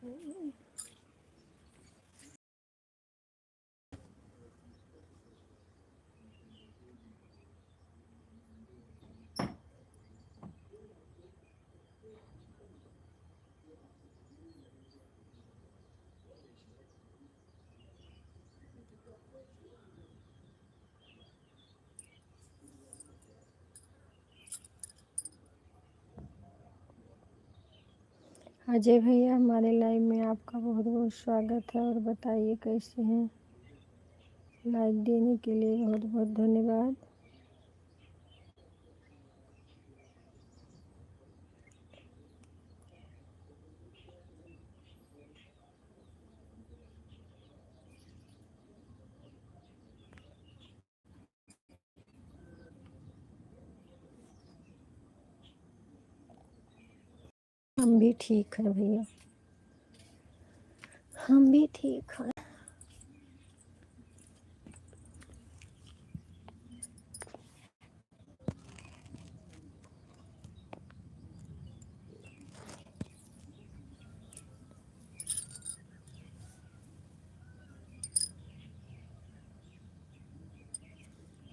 अजय भैया, हमारे लाइव में आपका बहुत बहुत स्वागत है। और बताइए कैसे हैं। लाइक देने के लिए बहुत बहुत धन्यवाद। हम भी ठीक हैं भैया, हम भी ठीक हैं।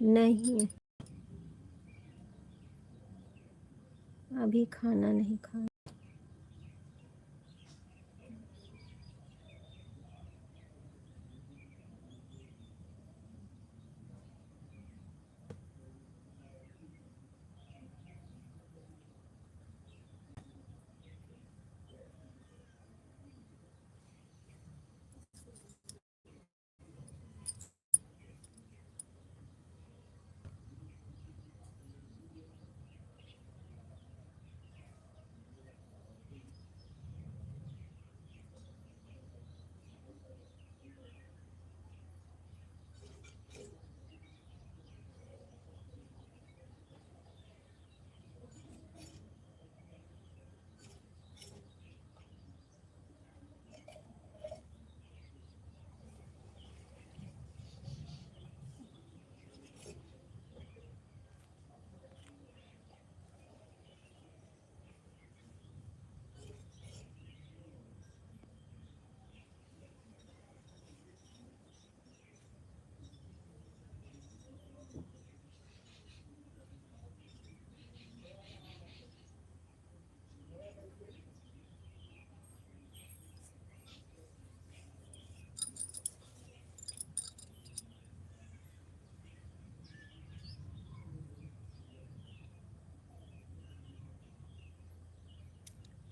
नहीं, अभी खाना नहीं खाया।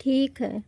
ठीक है।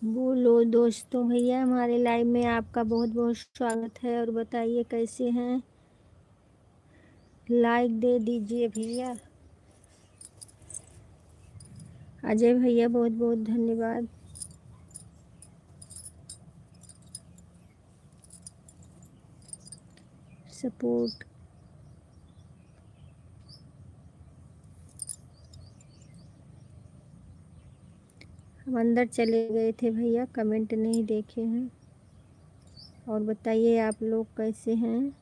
बोलो दोस्तों, भैया हमारे लाइव में आपका बहुत बहुत स्वागत है। और बताइए कैसे हैं। लाइक दे दीजिए भैया। अजय भैया बहुत बहुत धन्यवाद। सपोर्ट। हम अंदर चले गए थे भैया, कमेंट नहीं देखे हैं। और बताइए आप लोग कैसे हैं।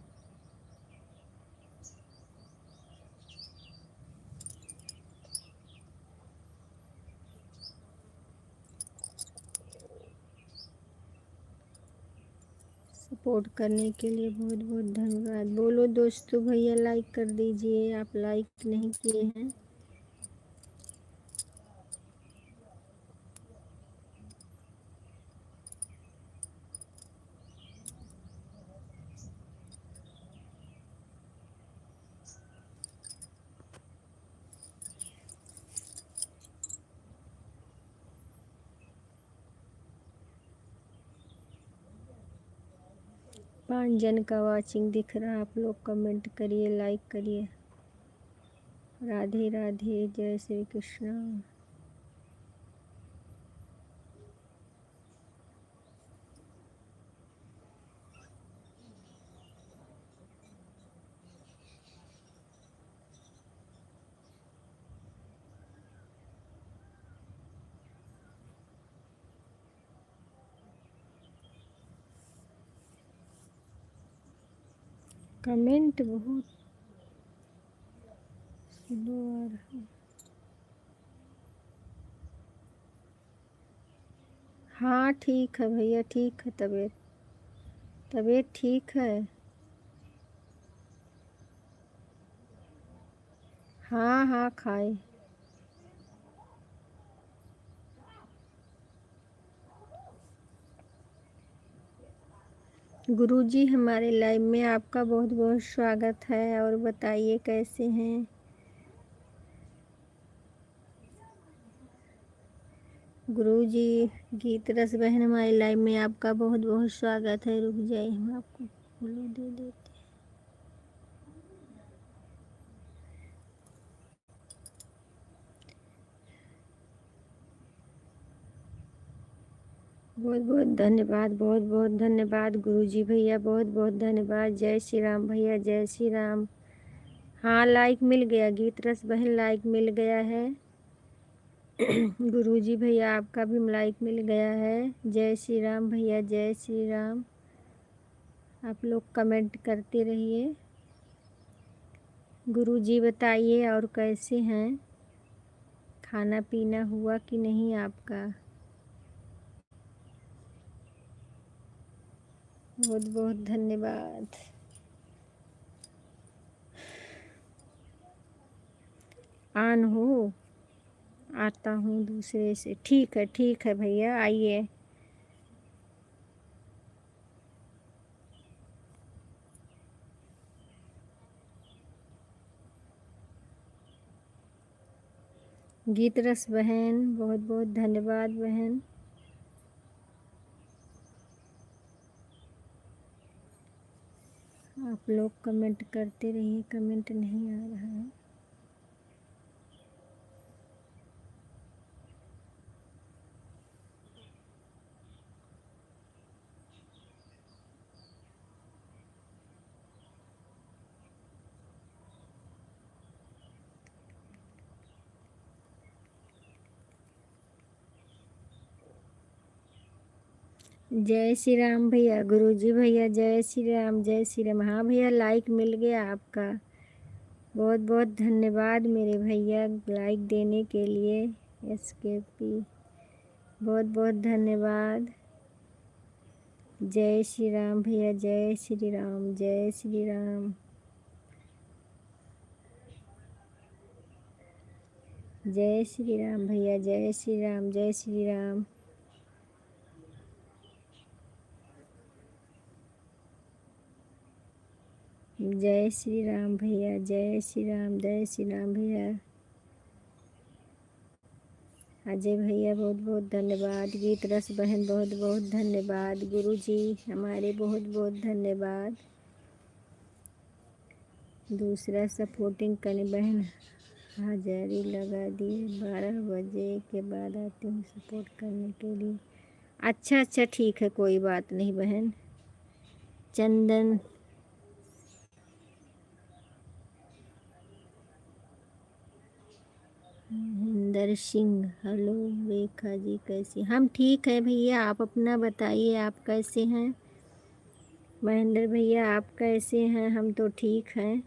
सपोर्ट करने के लिए बहुत बहुत धन्यवाद। बोलो दोस्तों, भैया लाइक कर दीजिए, आप लाइक नहीं किए हैं। पाँच जन का वाचिंग दिख रहा, आप लोग कमेंट करिए, लाइक करिए। राधे राधे, जय श्री कृष्ण। कमेंट बहुत स्लो आ रहा है। हाँ ठीक है भैया, ठीक है, तबीयत ठीक है। हाँ हाँ खाए। गुरुजी, हमारे लाइव में आपका बहुत बहुत स्वागत है, और बताइए कैसे हैं। गुरुजी, गीत रस बहन, हमारे लाइव में आपका बहुत बहुत स्वागत है। रुक जाइए, हम आपको फॉलो दे देते हैं। बहुत बहुत धन्यवाद, बहुत बहुत धन्यवाद गुरुजी भैया, बहुत बहुत धन्यवाद। जय श्री राम भैया, जय श्री राम। हाँ लाइक मिल गया, गीत रस बहन लाइक मिल गया है। गुरुजी भैया आपका भी लाइक मिल गया है। जय श्री राम भैया, जय श्री राम। आप लोग कमेंट करते रहिए। गुरुजी बताइए और कैसे हैं, खाना पीना हुआ कि नहीं आपका। बहुत बहुत धन्यवाद। आन हो, आता हूँ दूसरे से। ठीक है भैया, आइए। गीत रस बहन, बहुत बहुत धन्यवाद बहन। आप लोग कमेंट करते रहिए, कमेंट नहीं आ रहा है। जय श्री राम भैया, गुरुजी भैया, जय श्री राम, जय श्री राम। हाँ भैया, लाइक मिल गया आपका। बहुत बहुत धन्यवाद मेरे भैया लाइक देने के लिए। SKP, बहुत बहुत धन्यवाद। जय श्री राम भैया, जय श्री राम, जय श्री राम। जय श्री राम भैया, जय श्री राम, जय श्री राम। जय श्री राम भैया, जय श्री राम, जय श्री राम भैया। अजय भैया बहुत बहुत धन्यवाद। गीत रस बहन बहुत बहुत धन्यवाद। गुरुजी हमारे बहुत बहुत धन्यवाद। दूसरा सपोर्टिंग करने बहन हाजिरी लगा दिए। 12 बजे के बाद आती हूँ सपोर्ट करने के लिए। अच्छा ठीक है, कोई बात नहीं बहन। चंदन, महेंद्र सिंह, हेलो रेखा जी, कैसी। हम ठीक है भैया, आप अपना बताइए, आप कैसे हैं। महेंद्र भैया आप कैसे हैं। हम तो ठीक हैं,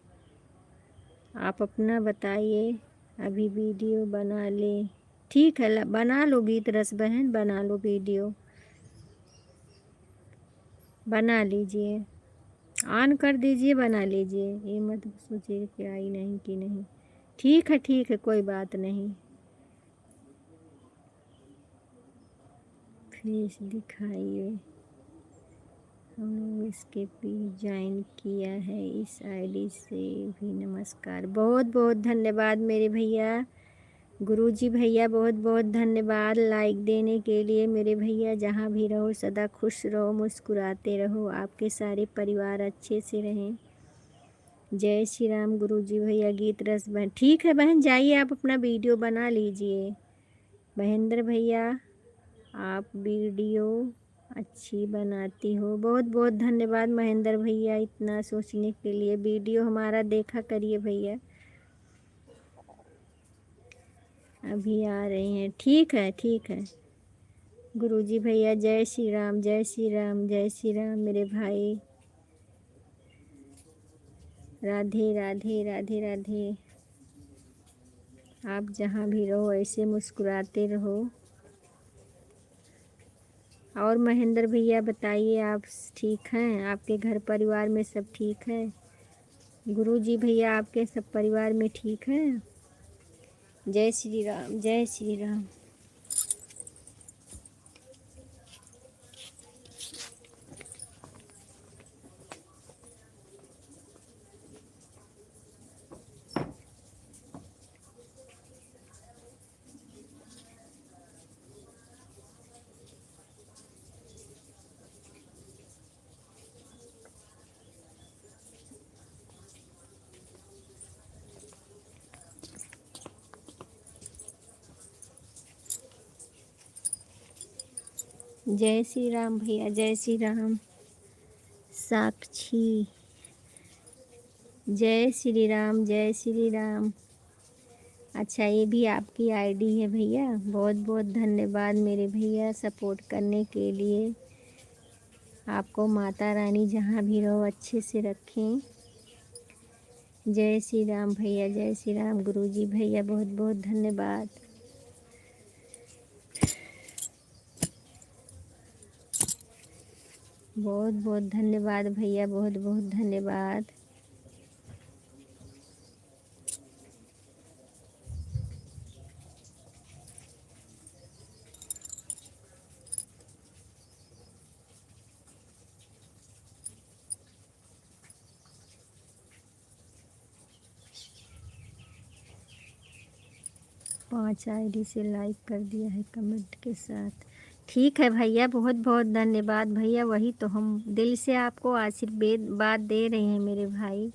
आप अपना बताइए। अभी वीडियो बना ले। ठीक है, बना लो गीत रस बहन, बना लो वीडियो। बना लीजिए, ऑन कर दीजिए, बना लीजिए, ये मत सोचिए कि आई नहीं कि नहीं। ठीक है, कोई बात नहीं। फेस दिखाइए, हम लोग इसके भी ज्वाइन किया है इस आईडी से भी। नमस्कार, बहुत बहुत धन्यवाद मेरे भैया, गुरुजी भैया, बहुत बहुत धन्यवाद लाइक देने के लिए मेरे भैया। जहाँ भी रहो सदा खुश रहो, मुस्कुराते रहो, आपके सारे परिवार अच्छे से रहें। जय श्री राम गुरुजी भैया। गीत रस बहन, ठीक है बहन, जाइए आप अपना वीडियो बना लीजिए। महेंद्र भैया, आप वीडियो अच्छी बनाती हो, बहुत बहुत धन्यवाद महेंद्र भैया इतना सोचने के लिए। वीडियो हमारा देखा करिए भैया, अभी आ रही हैं। ठीक है गुरुजी भैया। जय श्री राम, जय श्री राम, जय श्री राम मेरे भाई। राधे राधे राधे राधे। आप जहाँ भी रहो ऐसे मुस्कुराते रहो। और महेंद्र भैया बताइए, आप ठीक हैं? आपके घर परिवार में सब ठीक है? गुरुजी भैया, आपके सब परिवार में ठीक हैं? जय श्री राम, जय श्री राम। जय श्री राम भैया, जय श्री राम। साक्षी, जय श्री राम, जय श्री राम। अच्छा, ये भी आपकी आईडी है भैया, बहुत बहुत धन्यवाद मेरे भैया सपोर्ट करने के लिए। आपको माता रानी जहाँ भी रहो अच्छे से रखें। जय श्री राम भैया, जय श्री राम गुरुजी भैया, बहुत बहुत धन्यवाद। बहुत बहुत धन्यवाद भैया, बहुत बहुत धन्यवाद। पांच आईडी से लाइक कर दिया है कमेंट के साथ। ठीक है भैया, बहुत बहुत धन्यवाद भैया। वही तो हम दिल से आपको आशीर्वाद दे रहे हैं मेरे भाई।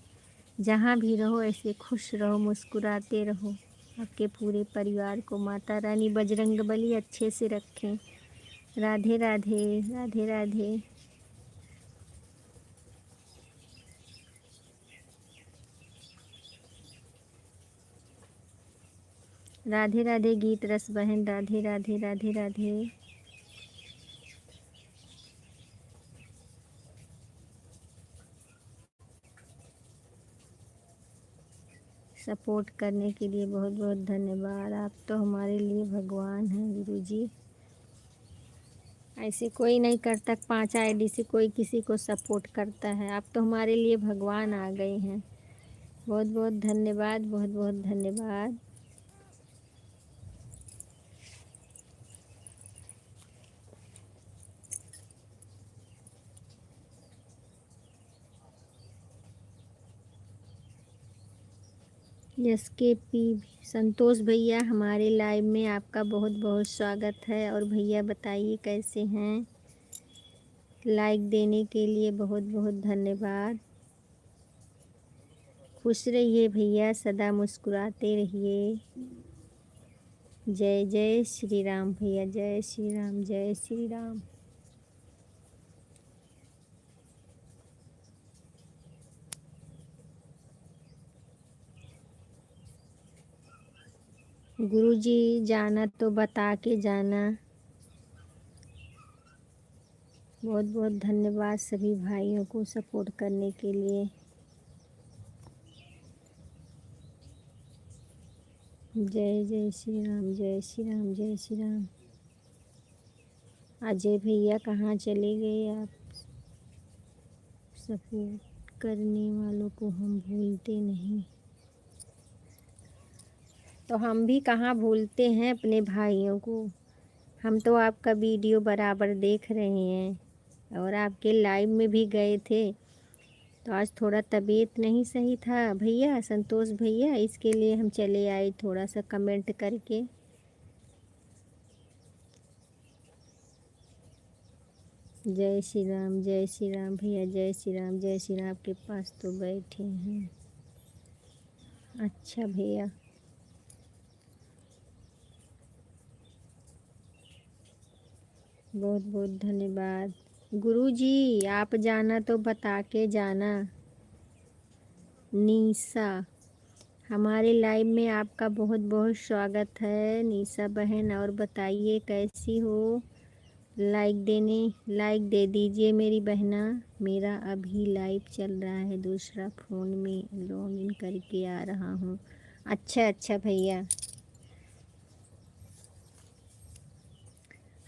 जहाँ भी रहो ऐसे खुश रहो, मुस्कुराते रहो। आपके पूरे परिवार को माता रानी बजरंगबली अच्छे से रखें। राधे राधे, राधे राधे। राधे राधे गीत रस बहन, राधे राधे राधे राधे। सपोर्ट करने के लिए बहुत बहुत धन्यवाद। आप तो हमारे लिए भगवान हैं गुरुजी। ऐसे कोई नहीं करता, 5 आईडी से कोई किसी को सपोर्ट करता है। आप तो हमारे लिए भगवान आ गए हैं। बहुत बहुत धन्यवाद, बहुत बहुत धन्यवाद। SKP संतोष भैया, हमारे लाइव में आपका बहुत बहुत स्वागत है। और भैया बताइए कैसे हैं? लाइक देने के लिए बहुत बहुत धन्यवाद। खुश रहिए भैया, सदा मुस्कुराते रहिए। जय जय श्री राम भैया, जय श्री राम, जय श्री राम। गुरुजी, जाना तो बता के जाना। बहुत बहुत धन्यवाद सभी भाइयों को सपोर्ट करने के लिए। जय जय श्री राम, जय श्री राम, जय श्री राम। अजय भैया कहाँ चले गए आप? सपोर्ट करने वालों को हम भूलते नहीं। तो हम भी कहाँ भूलते हैं अपने भाइयों को। हम तो आपका वीडियो बराबर देख रहे हैं और आपके लाइव में भी गए थे। तो आज थोड़ा तबीयत नहीं सही था भैया, संतोष भैया, इसके लिए हम चले आए थोड़ा सा कमेंट करके। जय श्री राम, जय श्री राम भैया, जय श्री राम, जय श्री राम। आपके पास तो बैठे हैं। अच्छा भैया, बहुत बहुत धन्यवाद। गुरुजी आप जाना तो बता के जाना। निशा, हमारे लाइव में आपका बहुत बहुत स्वागत है निशा बहन। और बताइए कैसी हो। लाइक दे दीजिए मेरी बहना। मेरा अभी लाइव चल रहा है, दूसरा फ़ोन में लॉग इन करके आ रहा हूँ। अच्छा भैया,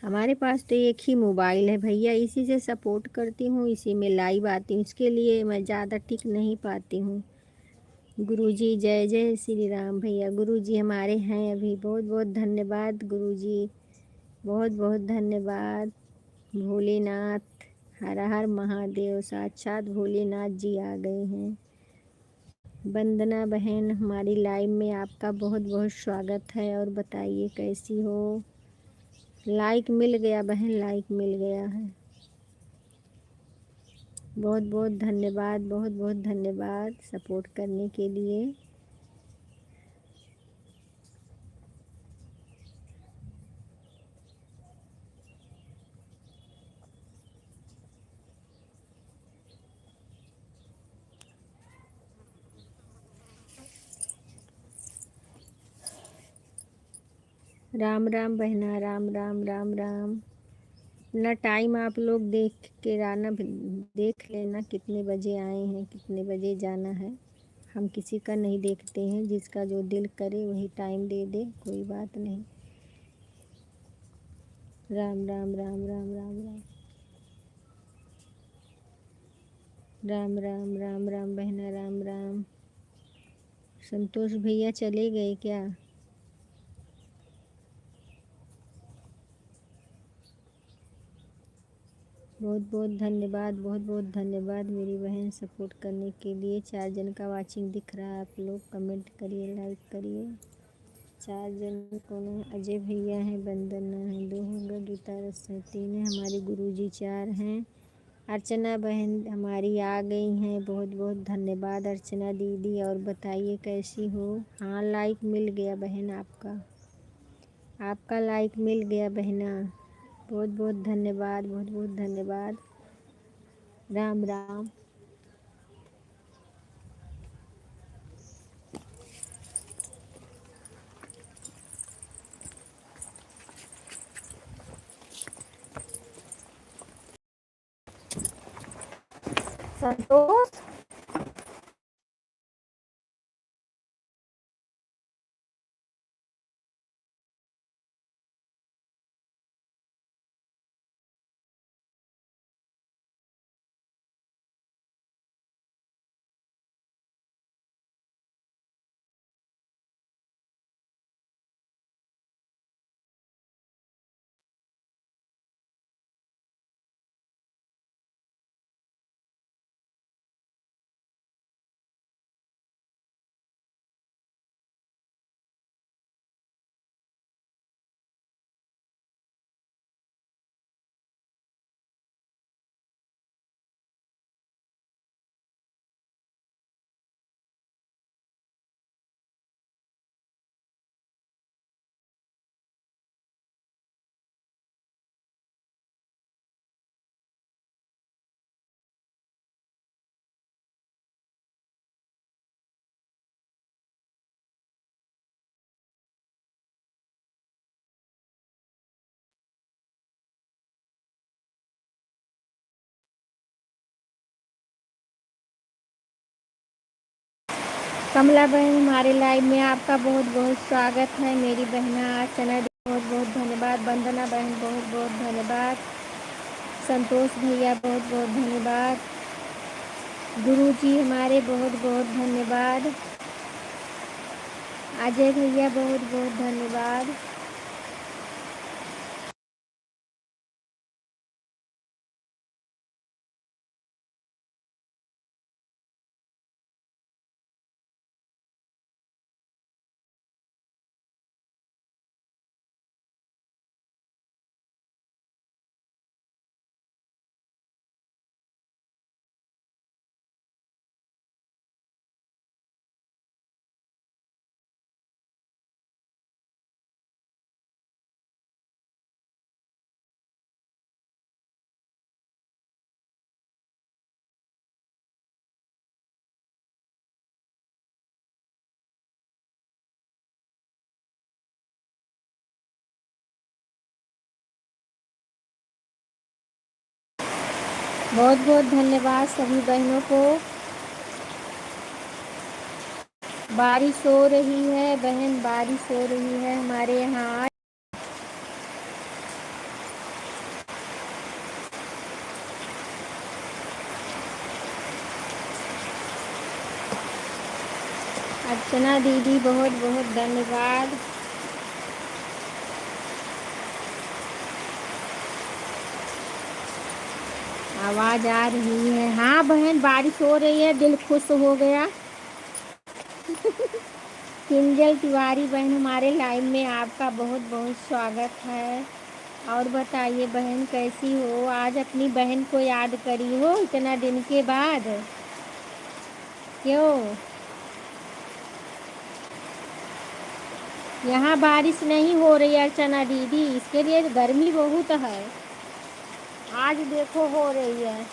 हमारे पास तो एक ही मोबाइल है भैया, इसी से सपोर्ट करती हूँ, इसी में लाइव आती हूँ। इसके लिए मैं ज़्यादा टिक नहीं पाती हूँ। गुरुजी जय जय श्री राम भैया। गुरुजी हमारे हैं अभी। बहुत बहुत धन्यवाद गुरुजी, बहुत बहुत धन्यवाद। भोलेनाथ, हर हर महादेव, साक्षात भोलेनाथ जी आ गए हैं। वंदना बहन, हमारी लाइव में आपका बहुत बहुत स्वागत है। और बताइए कैसी हो। लाइक मिल गया बहन, लाइक मिल गया है। बहुत बहुत धन्यवाद, बहुत बहुत धन्यवाद सपोर्ट करने के लिए। राम राम बहना, राम राम राम राम। अपना टाइम आप लोग देख के आना, देख लेना कितने बजे आए हैं, कितने बजे जाना है। हम किसी का नहीं देखते हैं, जिसका जो दिल करे वही टाइम दे दे, कोई बात नहीं। राम राम राम राम राम राम राम राम राम राम बहना, राम राम। संतोष भैया चले गए क्या। बहुत बहुत धन्यवाद, बहुत बहुत धन्यवाद मेरी बहन सपोर्ट करने के लिए। 4 जन का वाचिंग दिख रहा है, आप लोग कमेंट करिए, लाइक करिए। 4 जन कौन है। अजय भैया हैं, वंदना है, 2 हो गए, गीता रस है, 3 है, हमारी गुरुजी 4 हैं। अर्चना बहन हमारी आ गई हैं, बहुत बहुत धन्यवाद अर्चना दीदी। और बताइए कैसी हो। हाँ लाइक मिल गया बहन आपका, आपका लाइक मिल गया बहना। बहुत बहुत धन्यवाद, बहुत बहुत धन्यवाद। राम राम। संतोष, कमला बहन हमारे लाइव में आपका बहुत बहुत स्वागत है। मेरी बहना अर्चना दी बहुत बहुत धन्यवाद। वंदना बहन बहुत बहुत धन्यवाद। संतोष भैया बहुत बहुत धन्यवाद। गुरुजी हमारे बहुत बहुत धन्यवाद। अजय भैया बहुत बहुत धन्यवाद। बहुत बहुत धन्यवाद सभी बहनों को। बारिश हो रही है बहन, बारिश हो रही है हमारे यहाँ आज। अर्चना दीदी बहुत बहुत धन्यवाद। आवाज़ आ रही है। हाँ बहन बारिश हो रही है, दिल खुश हो गया। किंजल तिवारी बहन हमारे लाइव में आपका बहुत बहुत स्वागत है। और बताइए बहन कैसी हो? आज अपनी बहन को याद करी हो इतना दिन के बाद? क्यों? यहाँ बारिश नहीं हो रही अर्चना दीदी, इसके लिए गर्मी बहुत है। आज देखो हो रही है।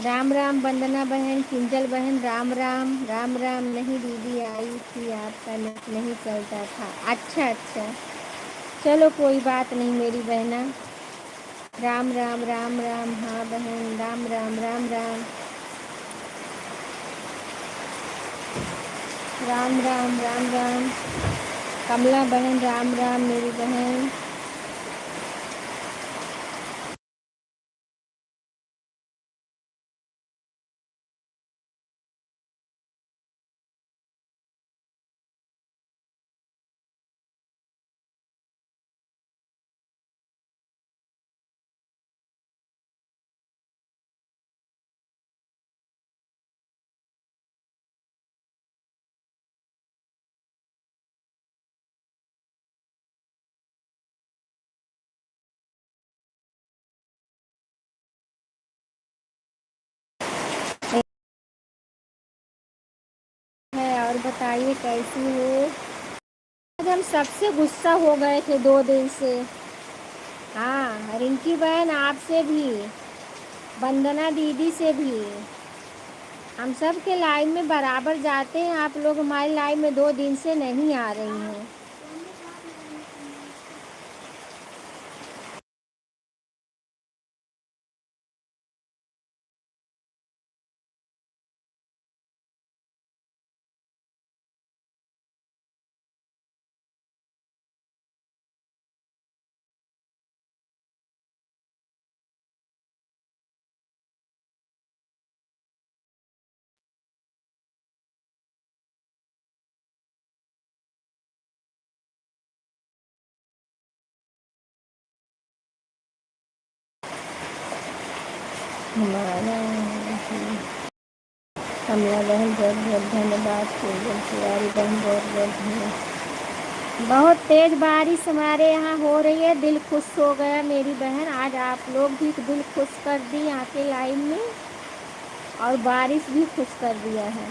राम राम वंदना बहन, किंजल बहन, राम राम। राम राम नहीं दीदी, आई थी आपका नेट नहीं चलता था। अच्छा अच्छा, चलो कोई बात नहीं मेरी बहना। राम राम राम राम। हाँ बहन राम राम राम राम। राम राम राम राम। कमला बहन राम राम मेरी बहन। है और बताइए कैसी हो? आज हम सबसे गुस्सा हो गए थे 2 दिन से। हाँ रिंकी बहन आपसे भी, वंदना दीदी से भी। हम सब के लाइव में बराबर जाते हैं, आप लोग हमारे लाइव में 2 दिन से नहीं आ रही हैं। हमारा कमला बहन बहुत बहुत धन्यवाद। कुंदन तिवारी बहन बहुत बहुत धन्यवाद। बहुत तेज बारिश हमारे यहाँ हो रही है, दिल खुश हो गया मेरी बहन। आज आप लोग भी दिल खुश कर दी आके लाइव में, और बारिश भी खुश कर दिया है।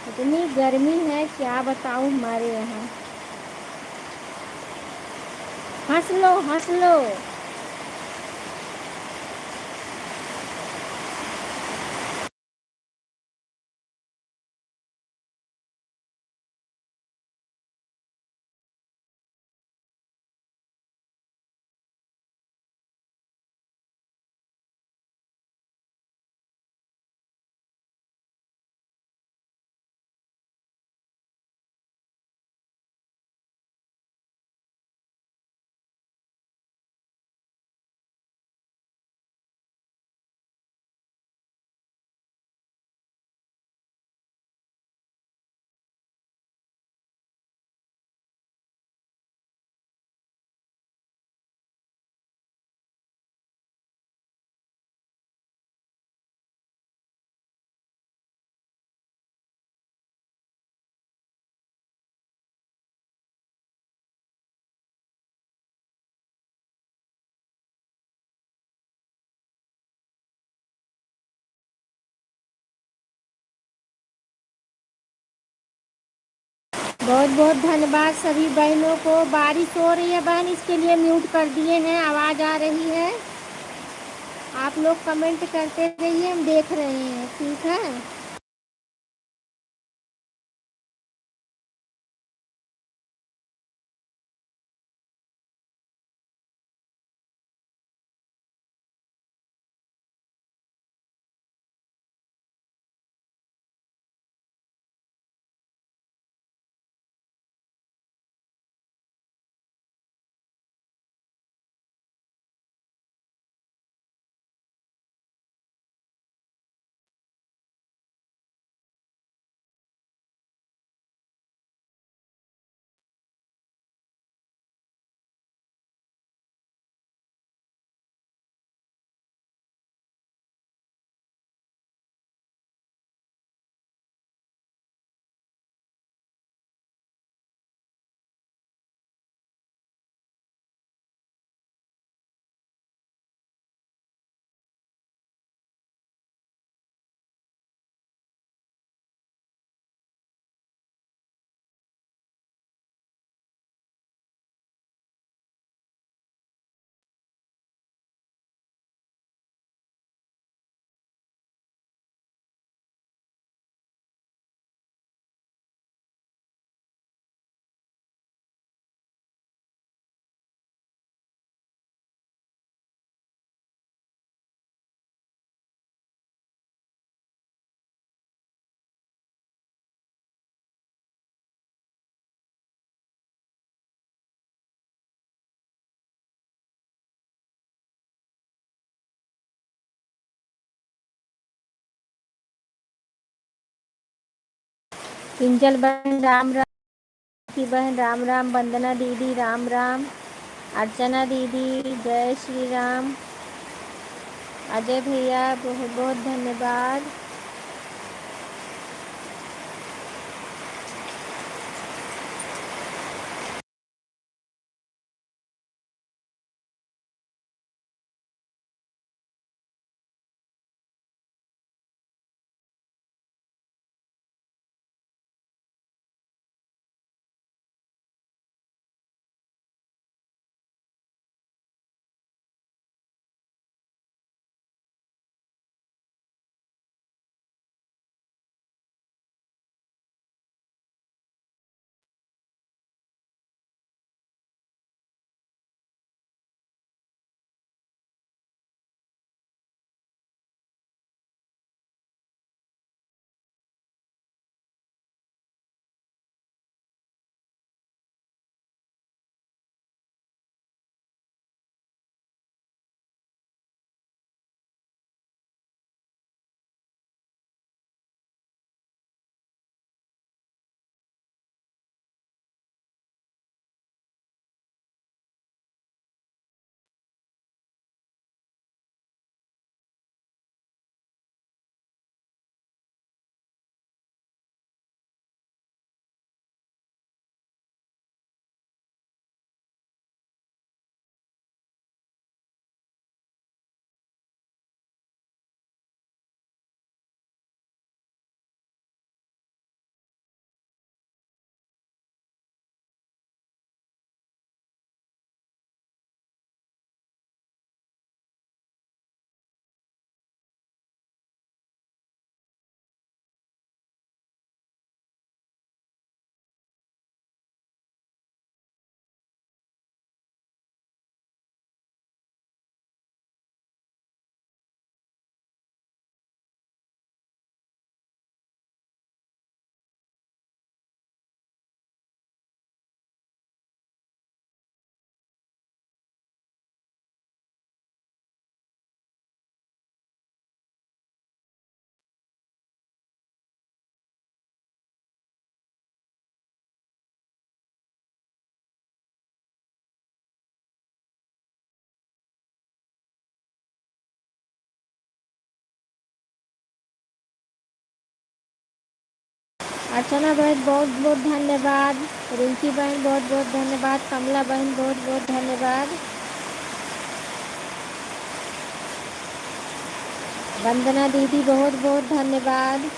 इतनी गर्मी है क्या बताऊँ हमारे यहाँ। हंस लो हंस लो। बहुत बहुत धन्यवाद सभी बहनों को। बारिश हो रही है बहन, इसके लिए म्यूट कर दिए हैं, आवाज़ आ रही है। आप लोग कमेंट करते रहिए, हम देख रहे हैं, ठीक है। किंजल बहन राम राम, की बहन राम राम, वंदना दीदी राम राम, अर्चना दीदी जय श्री राम, अजय भैया बहुत बहुत धन्यवाद। अर्चना बहन बहुत बहुत धन्यवाद, रिंकी बहन बहुत बहुत धन्यवाद, कमला बहन बहुत बहुत धन्यवाद, वंदना दीदी बहुत बहुत धन्यवाद।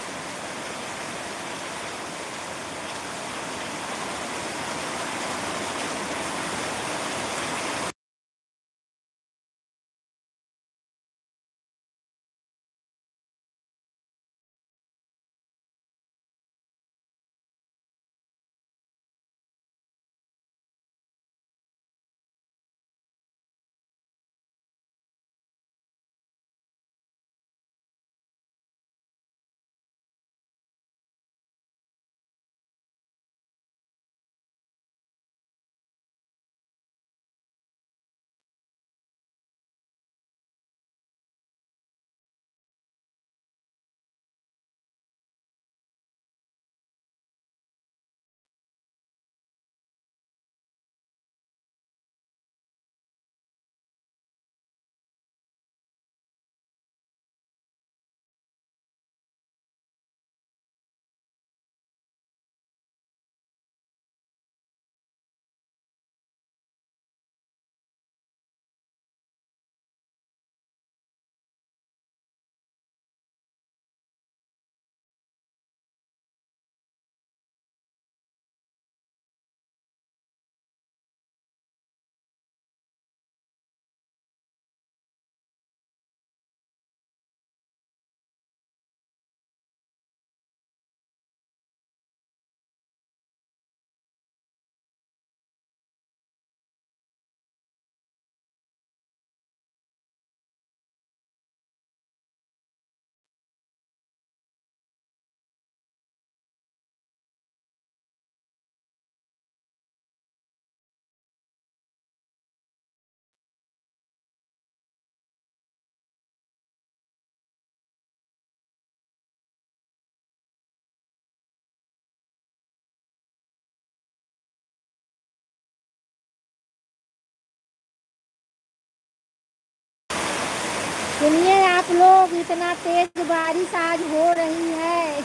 सुनिए आप लोग, इतना तेज बारिश आज हो रही है,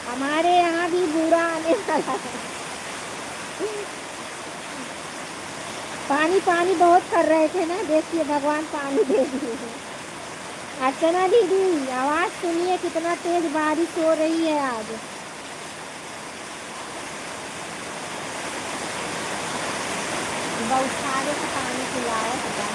हमारे यहाँ भी बूढ़ा आने वाला है। पानी पानी बहुत कर रहे थे ना, देखिए भगवान पानी दे दिए हैं। अर्चना दीदी, आवाज सुनिए, कितना तेज बारिश हो रही है आज। बहुत सारे से पानी पिलाओ पता।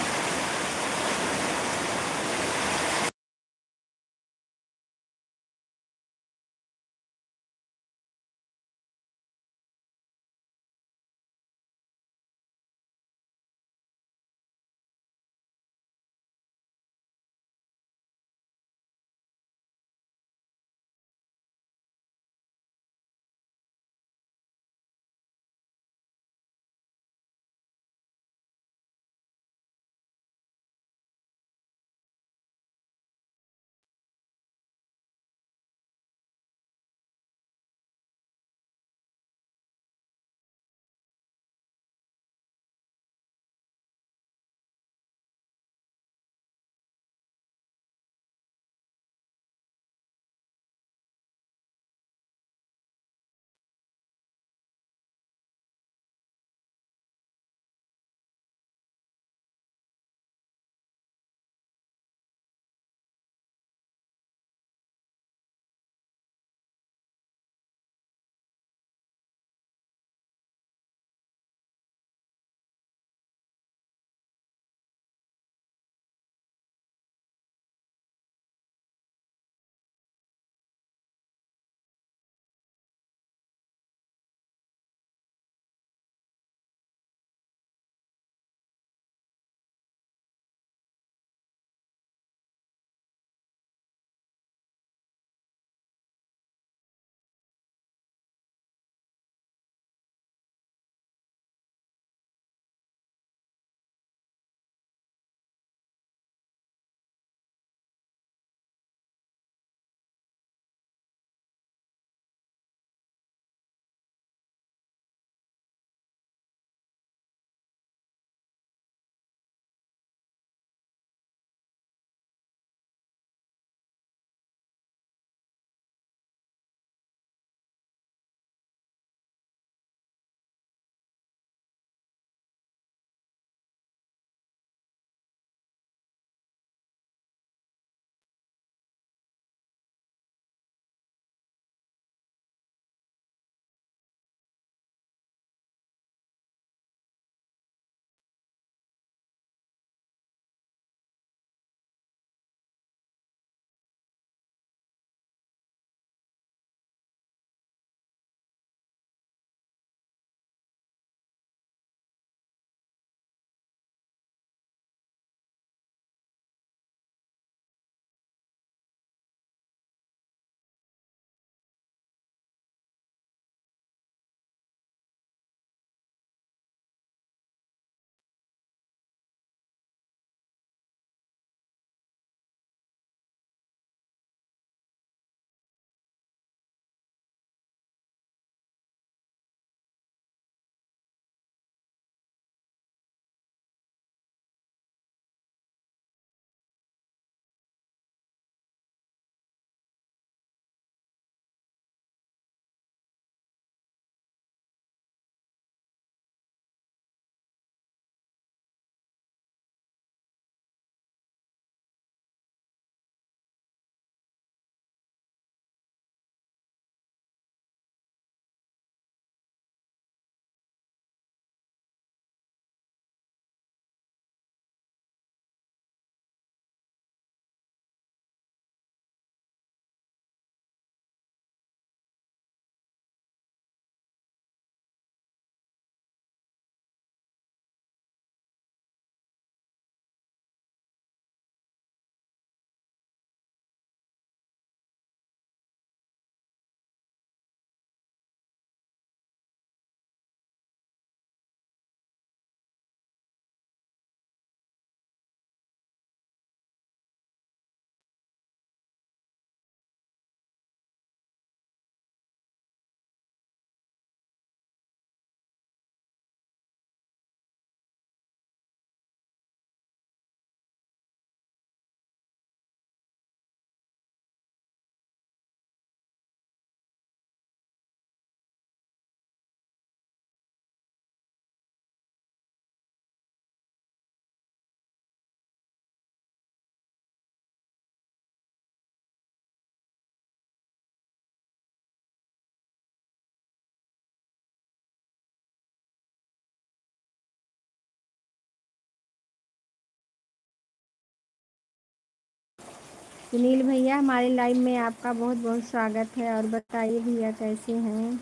सुनील भैया हमारे लाइव में आपका बहुत बहुत स्वागत है। और बताइए भैया कैसे हैं।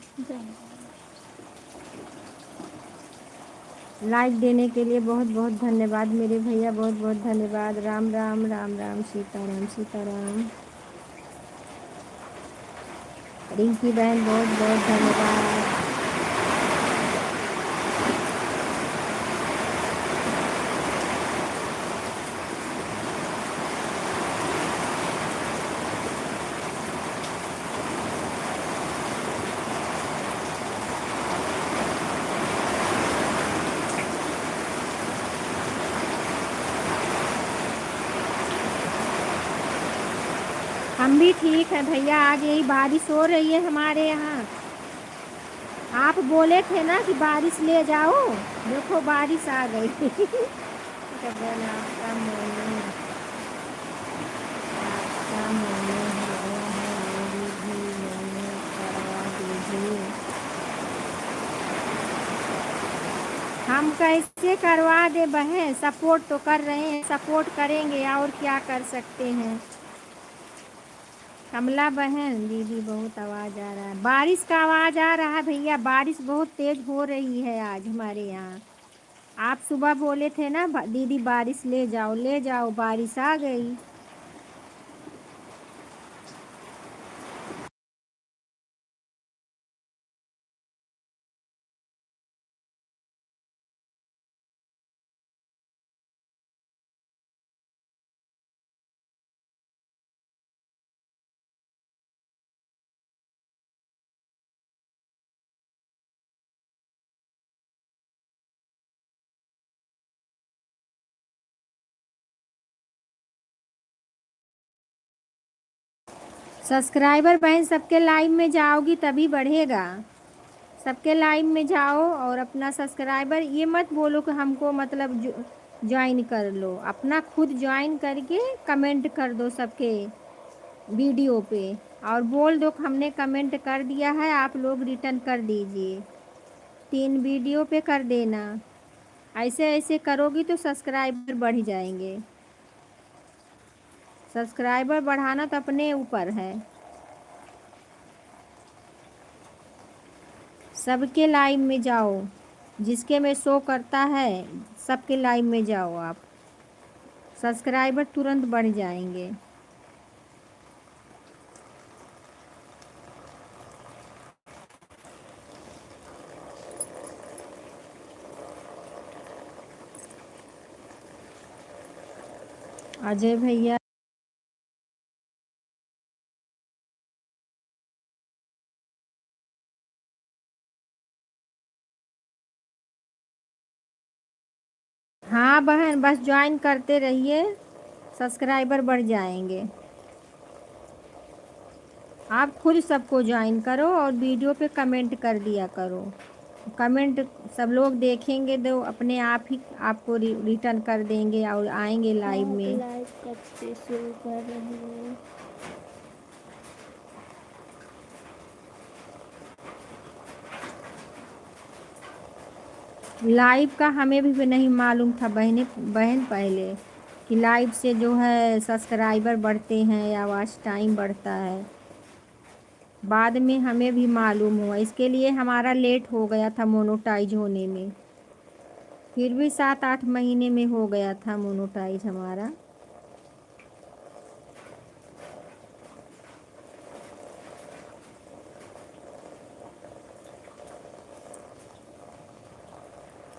लाइक देने के लिए बहुत बहुत धन्यवाद मेरे भैया, बहुत बहुत धन्यवाद। राम राम राम राम, सीताराम सीताराम। रिंकी बहन बहुत बहुत धन्यवाद। हम भी ठीक है भैया, आज यही बारिश हो रही है हमारे यहाँ। आप बोले थे ना कि बारिश ले जाओ, देखो बारिश आ गई। आपका मोनू, आपका मोनू है, मेरी भी मोनू करवा दीजिए। हम कैसे करवा दे बहन, सपोर्ट तो कर रहे हैं, सपोर्ट करेंगे और क्या कर सकते हैं। कमला बहन, दीदी बहुत आवाज़ आ रहा है, बारिश का आवाज़ आ रहा है भैया, बारिश बहुत तेज़ हो रही है आज हमारे यहाँ। आप सुबह बोले थे ना दीदी बारिश ले जाओ ले जाओ, बारिश आ गई। सब्सक्राइबर बहन सबके लाइव में जाओगी तभी बढ़ेगा। सबके लाइव में जाओ और अपना सब्सक्राइबर, ये मत बोलो कि हमको मतलब ज्वाइन कर लो, अपना खुद ज्वाइन करके कमेंट कर दो सबके वीडियो पे, और बोल दो कि हमने कमेंट कर दिया है, आप लोग रिटर्न कर दीजिए। 3 वीडियो पे कर देना। ऐसे ऐसे करोगी तो सब्सक्राइबर बढ़ जाएंगे। सब्सक्राइबर बढ़ाना तो अपने ऊपर है। सबके लाइव में जाओ, जिसके में शो करता है सबके लाइव में जाओ आप, सब्सक्राइबर तुरंत बढ़ जाएंगे। अजय भैया, हाँ बहन बस ज्वाइन करते रहिए, सब्सक्राइबर बढ़ जाएंगे। आप खुद सबको ज्वाइन करो और वीडियो पे कमेंट कर दिया करो, कमेंट सब लोग देखेंगे तो अपने आप ही आपको रिटर्न कर देंगे और आएंगे लाइव में। लाइव कब से शुरू कर रहे हैं। लाइव का हमें भी नहीं मालूम था बहन पहले कि लाइव से जो है सब्सक्राइबर बढ़ते हैं या वॉच टाइम बढ़ता है, बाद में हमें भी मालूम हुआ, इसके लिए हमारा लेट हो गया था मोनेटाइज होने में। फिर भी 7-8 महीने में हो गया था मोनेटाइज हमारा।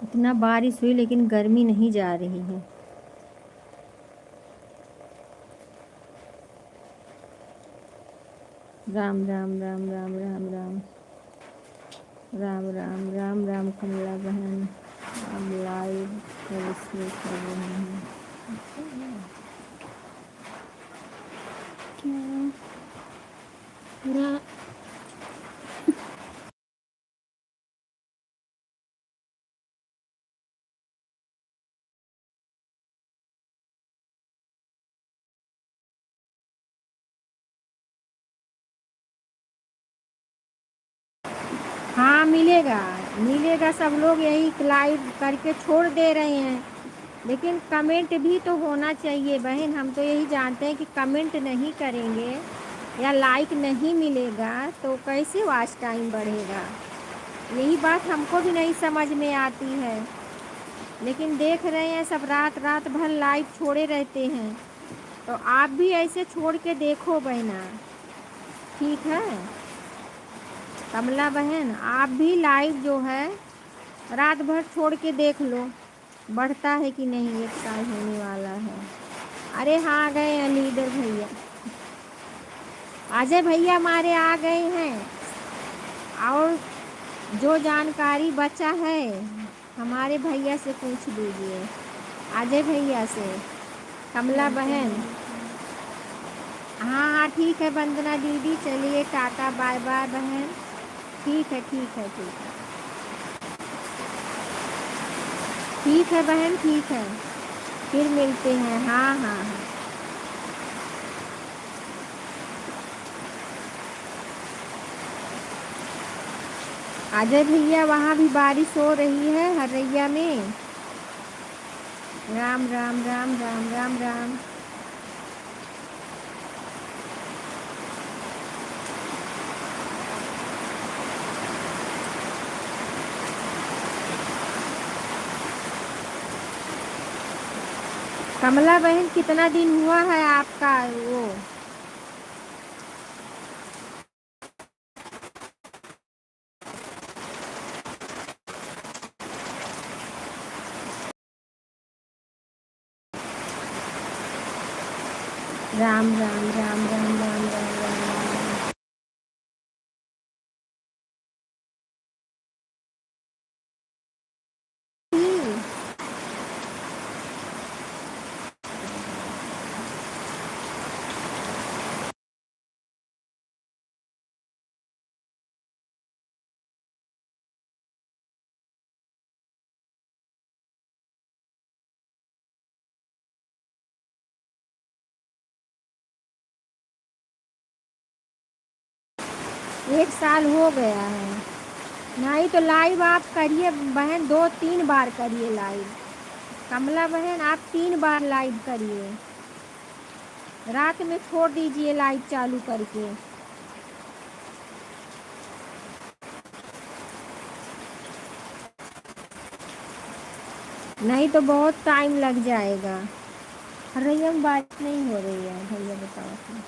इतना बारिश हुई लेकिन गर्मी नहीं जा रही है। राम राम राम राम राम राम राम राम राम राम। कमला बहन अब लाइव इसलिए कर रहे हैं क्या पूरा। हाँ मिलेगा मिलेगा, सब लोग यही लाइव करके छोड़ दे रहे हैं, लेकिन कमेंट भी तो होना चाहिए बहन। हम तो यही जानते हैं कि कमेंट नहीं करेंगे या लाइक नहीं मिलेगा तो कैसे वॉच टाइम बढ़ेगा। यही बात हमको भी नहीं समझ में आती है। लेकिन देख रहे हैं सब रात रात भर लाइव छोड़े रहते हैं, तो आप भी ऐसे छोड़ के देखो बहना, ठीक है। कमला बहन आप भी लाइव जो है रात भर छोड़ के देख लो, बढ़ता है कि नहीं। 1 साल होने वाला है। अरे हाँ, आ गए हैं लीडर भैया, अजय भैया हमारे आ गए हैं। और जो जानकारी बचा है हमारे भैया से पूछ लीजिए, अजय भैया से। कमला बहन, हाँ हाँ ठीक है वंदना दीदी, चलिए टाटा बाय बाय बहन। ठीक है ठीक है ठीक है ठीक है बहन, ठीक है, फिर मिलते हैं। हाँ हाँ हाँ। अजय भैया वहाँ भी बारिश हो रही है हरैया में। राम राम राम राम राम राम। कमला बहन कितना दिन हुआ है आपका वो? राम राम राम राम राम राम राम राम। ही 1 साल हो गया है। नहीं तो लाइव आप करिए बहन, 2-3 बार करिए लाइव। कमला बहन आप 3 बार लाइव करिए, रात में छोड़ दीजिए लाइव चालू करके। नहीं तो बहुत टाइम लग जाएगा। रैया में बात नहीं हो रही है भैया, बताओ अपना।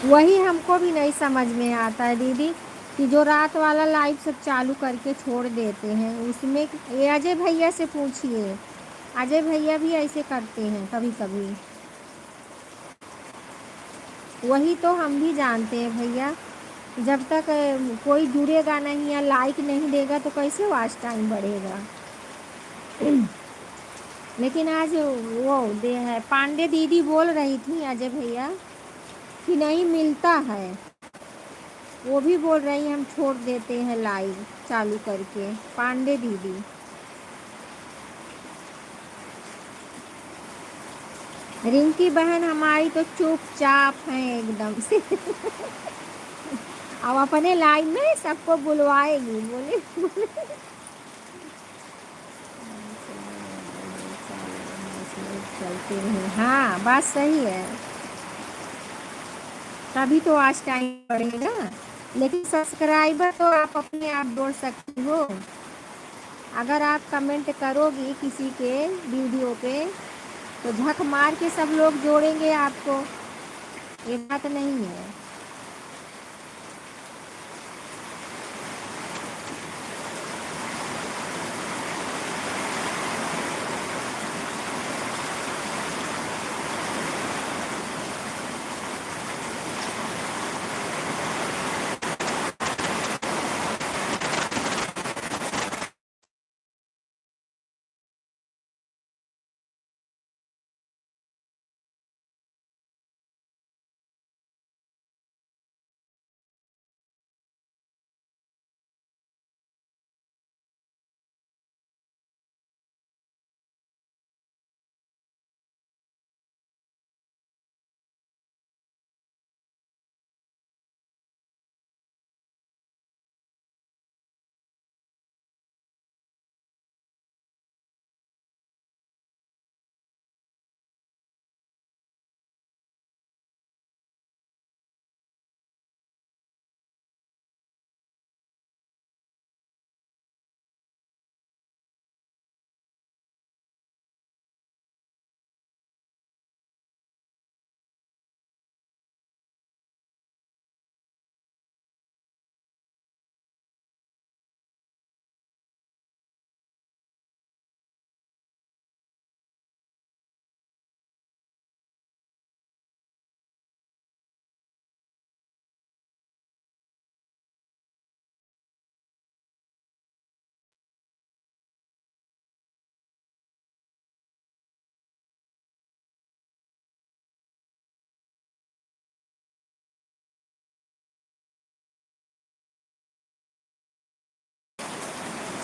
वही हमको भी नहीं समझ में आता है दीदी, कि जो रात वाला लाइव सब चालू करके छोड़ देते हैं उसमें। ये अजय भैया से पूछिए, अजय भैया भी ऐसे करते हैं कभी कभी। वही तो हम भी जानते हैं भैया, जब तक कोई जुड़ेगा नहीं या लाइक नहीं देगा तो कैसे वॉच टाइम बढ़ेगा। लेकिन आज वो दे है, पांडे दीदी बोल रही थी अजय भैया कि नहीं मिलता है। वो भी बोल रही हैं हम छोड़ देते हैं लाइव चालू करके, पांडे दीदी। रिंकी बहन हमारी तो चुपचाप हैं एकदम से। अब अपने लाइव में सबको बुलवाएगी, बोले चलते रहे। हाँ, बात सही है, तभी तो आज टाइम पड़ेगा। लेकिन सब्सक्राइबर तो आप अपने आप जोड़ सकती हो। अगर आप कमेंट करोगी किसी के वीडियो पे तो झक मार के सब लोग जोड़ेंगे आपको, ये बात नहीं है।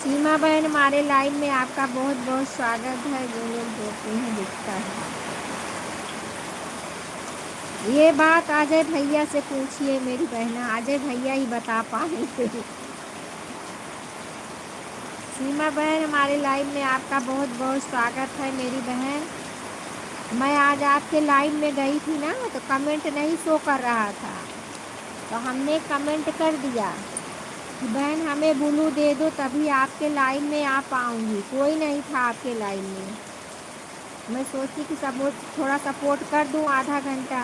सीमा बहन, हमारे लाइव में आपका बहुत बहुत स्वागत है। जो लोग जोड़ते हैं दिखता है। ये बात अजय भैया से पूछिए, मेरी बहना, अजय भैया ही बता पाएंगे। सीमा बहन, हमारे लाइव में आपका बहुत बहुत स्वागत है मेरी बहन। मैं आज आपके लाइव में गई थी ना, तो कमेंट नहीं शो कर रहा था, तो हमने कमेंट कर दिया कि बहन हमें ब्लू दे दो, तभी आपके लाइव में आ पाऊँगी। कोई नहीं था आपके लाइव में। मैं सोची कि थोड़ा सपोर्ट कर दूँ आधा घंटा,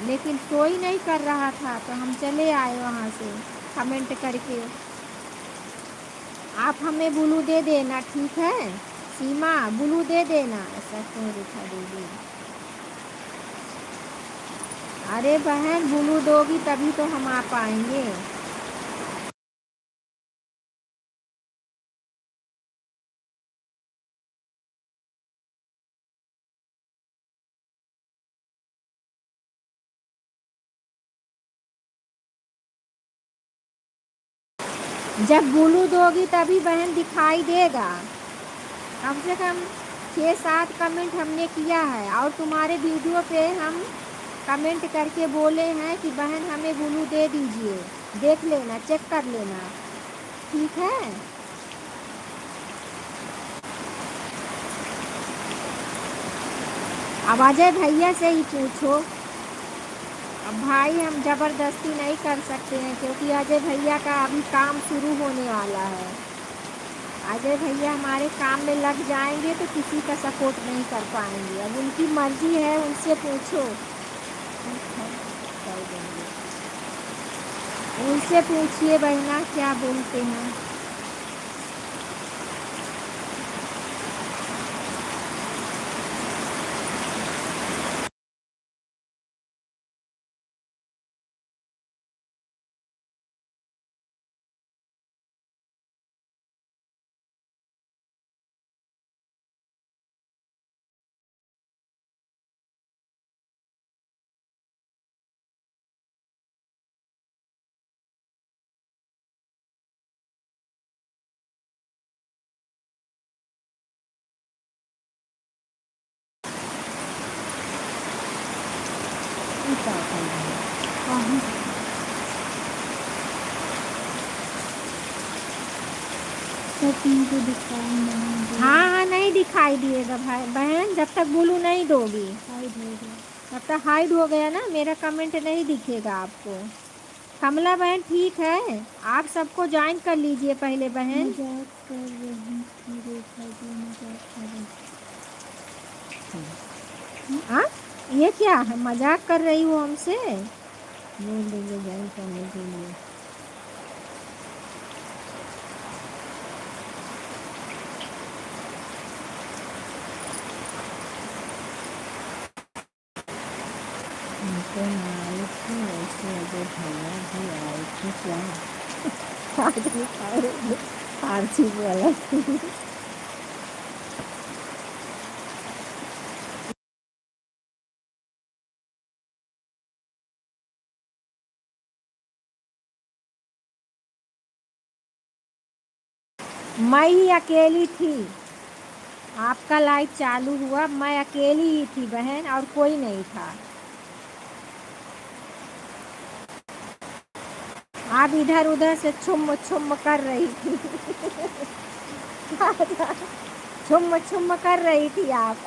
लेकिन कोई नहीं कर रहा था, तो हम चले आए वहाँ से कमेंट करके। आप हमें ब्लू दे देना, ठीक है सीमा, ब्लू दे देना। ऐसा क्यों दिखा देगी? अरे बहन, ब्लू दोगी तभी तो हम आ पाएंगे। जब ब्लू दोगी तभी बहन दिखाई देगा। कम से कम 6-7 कमेंट हमने किया है, और तुम्हारे वीडियो पे हम कमेंट करके बोले हैं कि बहन हमें ब्लू दे दीजिए। देख लेना, चेक कर लेना, ठीक है। अब अजय भैया से ही पूछो। अब भाई हम ज़बरदस्ती नहीं कर सकते हैं, क्योंकि अजय भैया का अभी काम शुरू होने वाला है। अजय भैया हमारे काम में लग जाएंगे तो किसी का सपोर्ट नहीं कर पाएंगे। अब उनकी मर्जी है, उनसे पूछो। उनसे पूछिए बहना क्या बोलते हैं। हाँ हाँ, नहीं दिखाई दिएगा भाई बहन, जब तक ब्लू नहीं दोगी। हाइड हो गया। तब तक हाइड हो गया ना, मेरा कमेंट नहीं दिखेगा आपको। कमला बहन ठीक है, आप सबको ज्वाइन कर लीजिए पहले बहन। मजाक कर रही थी रेखा जी, मजाक कर रही थी। हाँ, ये क्या है, मजाक कर रही हो हमसे? बोल देंगे ज्वाइन करने के लिए। उनको आए थे वैसे अजय भैया भी आए थे क्या? आज भी खाएंगे, फारसी बोला। मैं ही अकेली थी, आपका लाइव चालू हुआ, मैं अकेली ही थी बहन, और कोई नहीं था। आप इधर उधर से छुम छुम कर रही थी। छुम छुम कर रही थी आप।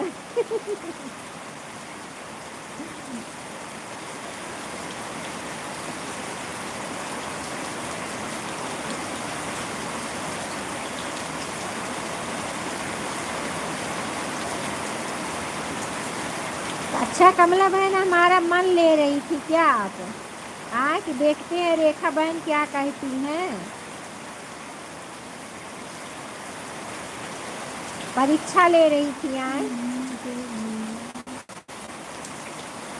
अच्छा कमला बहन, हमारा मन ले रही थी क्या आप? हाँ, कि देखते हैं रेखा बहन क्या कहती हैं। परीक्षा ले रही थी आज।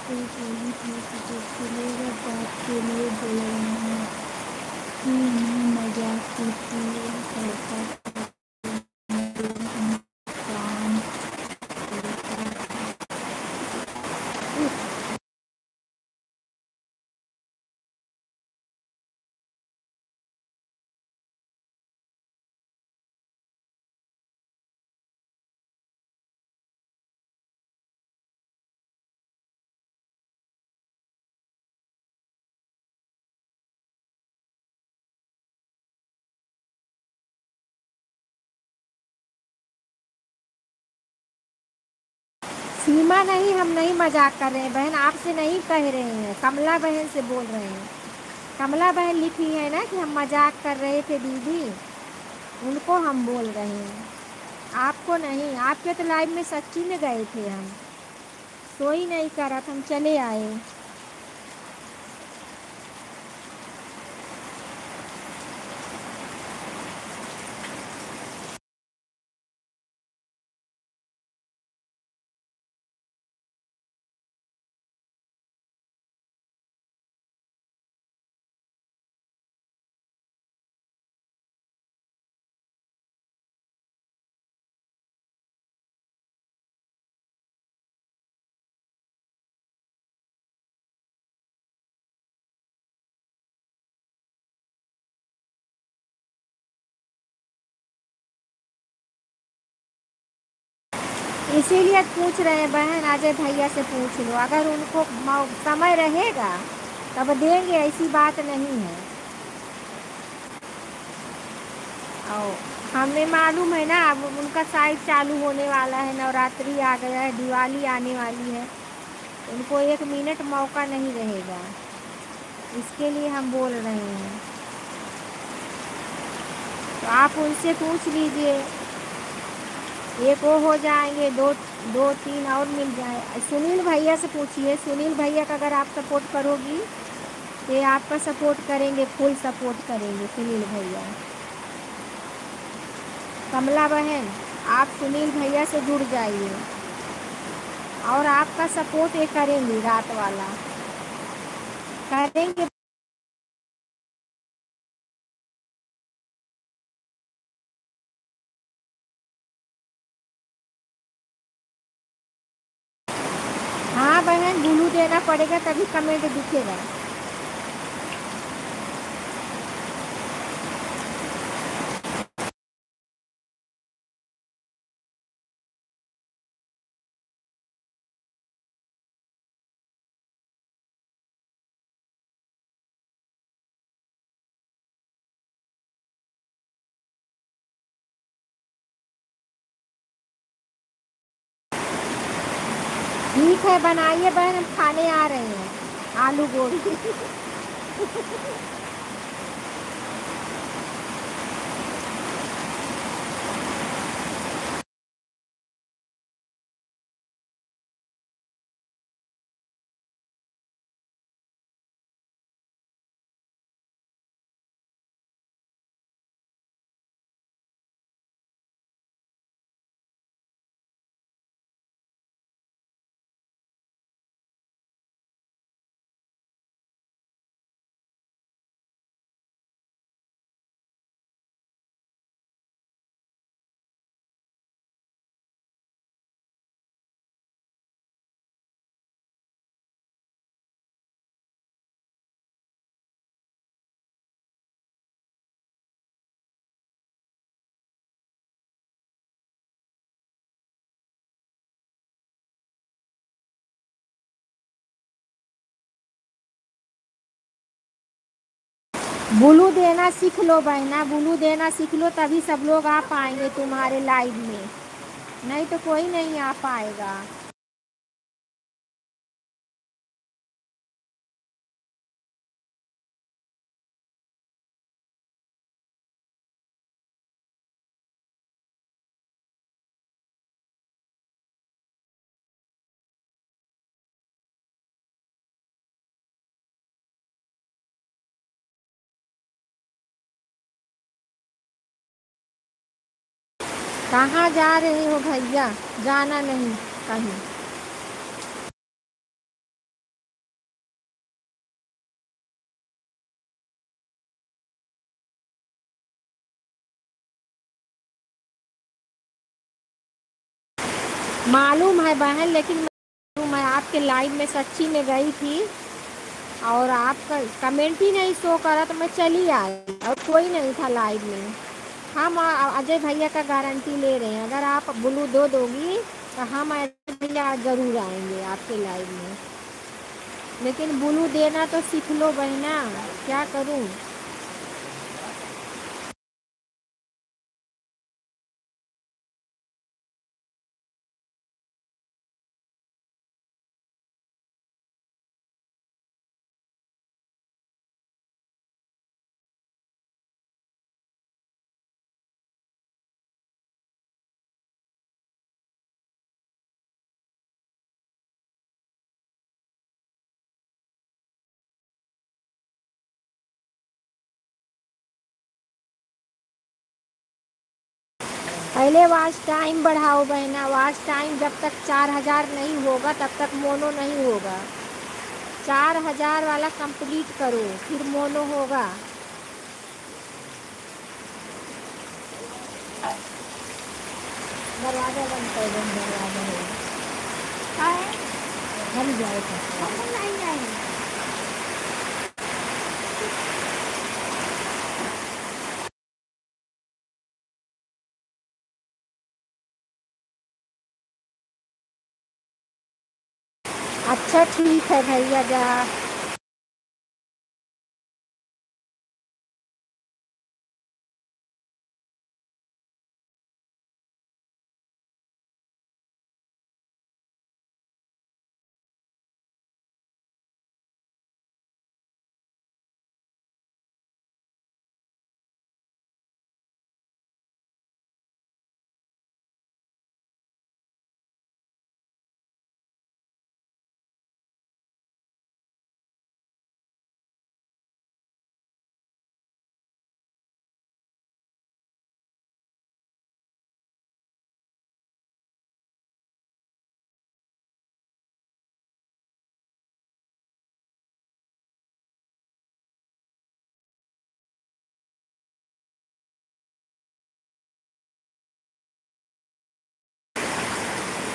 कोई बोली थी तो चलेगा बात के लिए बोल रहे हैं कि मैं मजाक करती करता काम सीमा नहीं, हम नहीं मजाक कर रहे हैं बहन, आपसे नहीं कह रहे हैं, कमला बहन से बोल रहे हैं। कमला बहन लिखी है ना कि हम मजाक कर रहे थे दीदी, उनको हम बोल रहे हैं, आपको नहीं। आपके तो लाइव में सच्ची में गए थे हम, सोई नहीं करा था, हम चले आए। इसीलिए पूछ रहे हैं बहन, अजय भैया से पूछ लो, अगर उनको समय रहेगा तब देंगे, ऐसी बात नहीं है। और हमें मालूम है ना, अब उनका साइट चालू होने वाला है, नवरात्रि आ गया है, दिवाली आने वाली है, उनको 1 मिनट मौका नहीं रहेगा, इसके लिए हम बोल रहे हैं। तो आप उनसे पूछ लीजिए, एक वो हो जाएंगे, दो दो तीन और मिल जाए। सुनील भैया से पूछिए, सुनील भैया का अगर आप सपोर्ट करोगी तो ये आपका सपोर्ट करेंगे, फुल सपोर्ट करेंगे सुनील भैया। कमला बहन, आप सुनील भैया से जुड़ जाइए, और आपका सपोर्ट ये करेंगे, रात वाला करेंगे। हाँ बहन, ब्लू देना पड़ेगा तभी कमेंट दिखेगा। ठीक है, बनाइए बहन, हम खाने आ रहे हैं आलू गोभी। बुलू देना सीख लो बहना, बुलू देना सीख लो, तभी सब लोग आ पाएंगे तुम्हारे लाइव में, नहीं तो कोई नहीं आ पाएगा। कहाँ जा रहे हो भैया? जाना नहीं कहीं। मालूम है बहन, लेकिन मैं आपके लाइव में सच्ची में गई थी और आपका कमेंट ही नहीं शो करा, तो मैं चली आई और कोई नहीं था लाइव में। हम अजय भैया का गारंटी ले रहे हैं, अगर आप ब्लू दो दोगी तो हम अजय भैया ज़रूर आएंगे आपके लाइव में। लेकिन ब्लू देना तो सीख लो बहना, क्या करूं? पहले वॉच टाइम बढ़ाओ बहना, वॉच टाइम जब तक 4000 नहीं होगा तब तक मोनो नहीं होगा। 4000 वाला कंप्लीट करो फिर मोनो होगा। दरवाज़ा बंद कर दो, दरवाज़ा होगा हम जाएगा, हम नहीं जाएंगे। अच्छा ठीक है भैया, जा।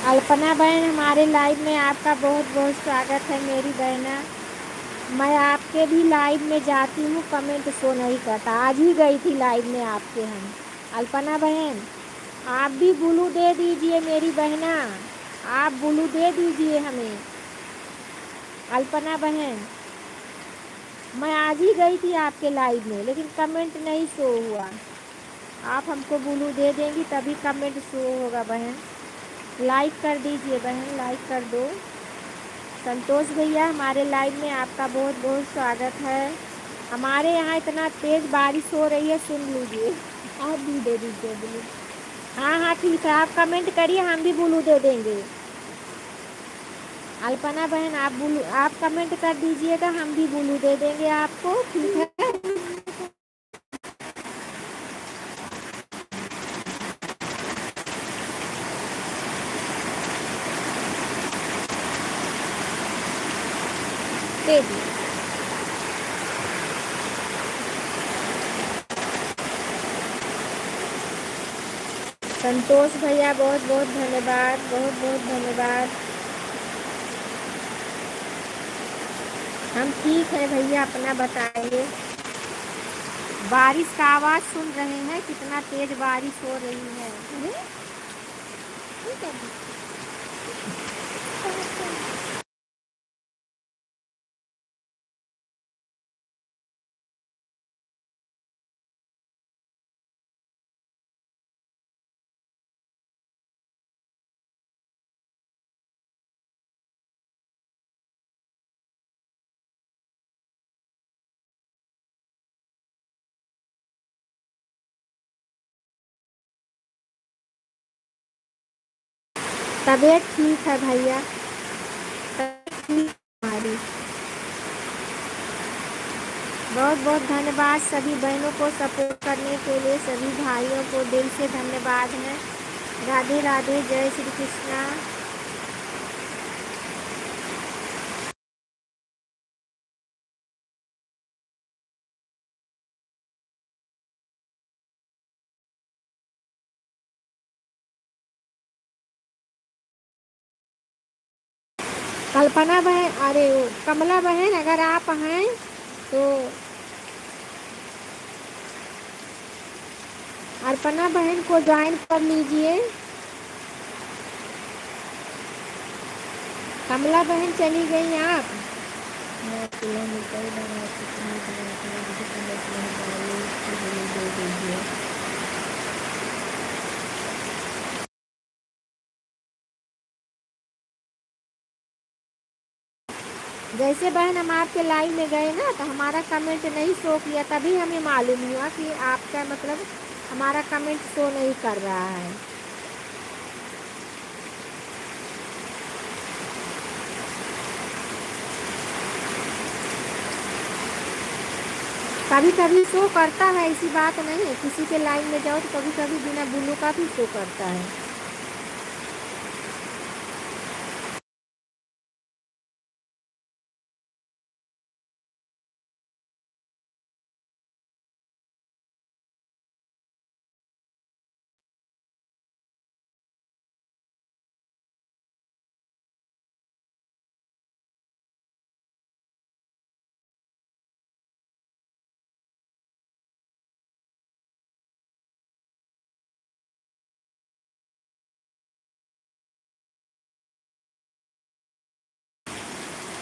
अल्पना बहन, हमारे लाइव में आपका बहुत बहुत स्वागत है मेरी बहना। मैं आपके भी लाइव में जाती हूँ, कमेंट शो नहीं करता, आज ही गई थी लाइव में आपके हम। अल्पना बहन, आप भी ब्लू दे दीजिए मेरी बहना, आप ब्लू दे दीजिए हमें। अल्पना बहन, मैं आज ही गई थी आपके लाइव में, लेकिन कमेंट नहीं शो हुआ। आप हमको ब्लू दे देंगी तभी कमेंट शो होगा बहन। लाइक कर दीजिए बहन, लाइक कर दो। संतोष भैया हमारे लाइव में आपका बहुत बहुत स्वागत है। हमारे यहाँ इतना तेज बारिश हो रही है, सुन लीजिए। आप भी दे दीजिए ब्लू। हाँ हाँ ठीक है, आप कमेंट करिए, हम भी ब्लू दे देंगे। अल्पना बहन आप कमेंट कर दीजिएगा, हम भी ब्लू दे देंगे आपको, ठीक है। दे दी। संतोष भैया बहुत बहुत धन्यवाद, बहुत बहुत धन्यवाद। हम ठीक है भैया, अपना बताइए। बारिश का आवाज सुन रहे हैं, कितना तेज बारिश हो रही है। ठीक है। तबीयत ठीक है भैया, तबीयत ठीक है हमारी। बहुत बहुत धन्यवाद सभी बहनों को सपोर्ट करने के लिए, सभी भाइयों को दिल से धन्यवाद है। राधे राधे, जय श्री कृष्णा। कल्पना बहन, अरे कमला बहन, अगर आप हैं तो अर्पणा बहन को ज्वाइन कर लीजिए। कमला बहन चली गई आप। मैं किलोमीटर लगा कितनी दे दीजिए। जैसे बहन हम आपके लाइन में गए ना, तो हमारा कमेंट नहीं शो किया, तभी हमें मालूम हुआ कि आपका मतलब हमारा कमेंट शो नहीं कर रहा है। कभी कभी शो करता है, ऐसी बात नहीं है। किसी के लाइन में जाओ तो कभी कभी बिना ब्लू का भी शो करता है।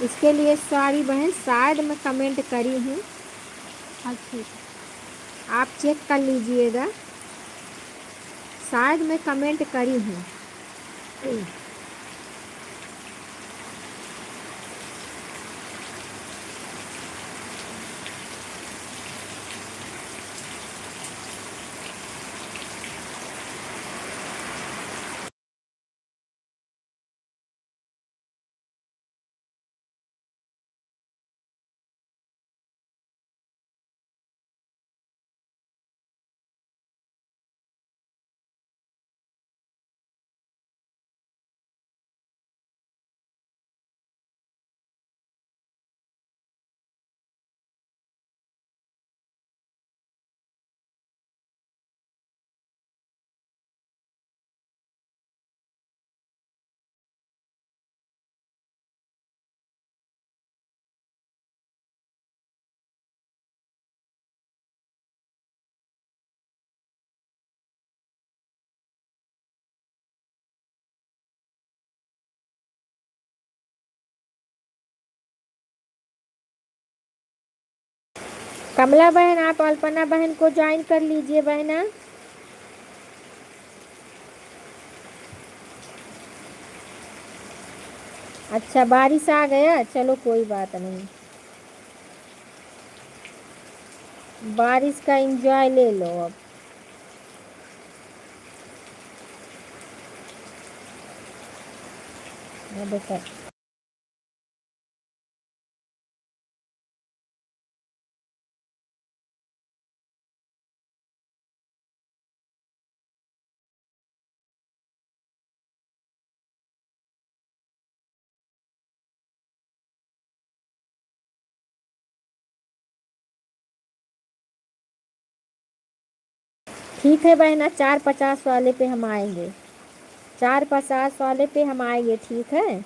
इसके लिए सॉरी बहन, शायद मैं कमेंट करी हूँ। हाँ ठीक है। आप चेक कर लीजिएगा, शायद मैं कमेंट करी हूँ। कमला बहन, आप अल्पना बहन को ज्वाइन कर लीजिए बहना। अच्छा बारिश आ गया, चलो कोई बात नहीं। बारिश का एंजॉय ले लो अब। बेटा ठीक है बहना, 450 वाले पे हम आएंगे। 450 वाले पे हम आएंगे, ठीक है।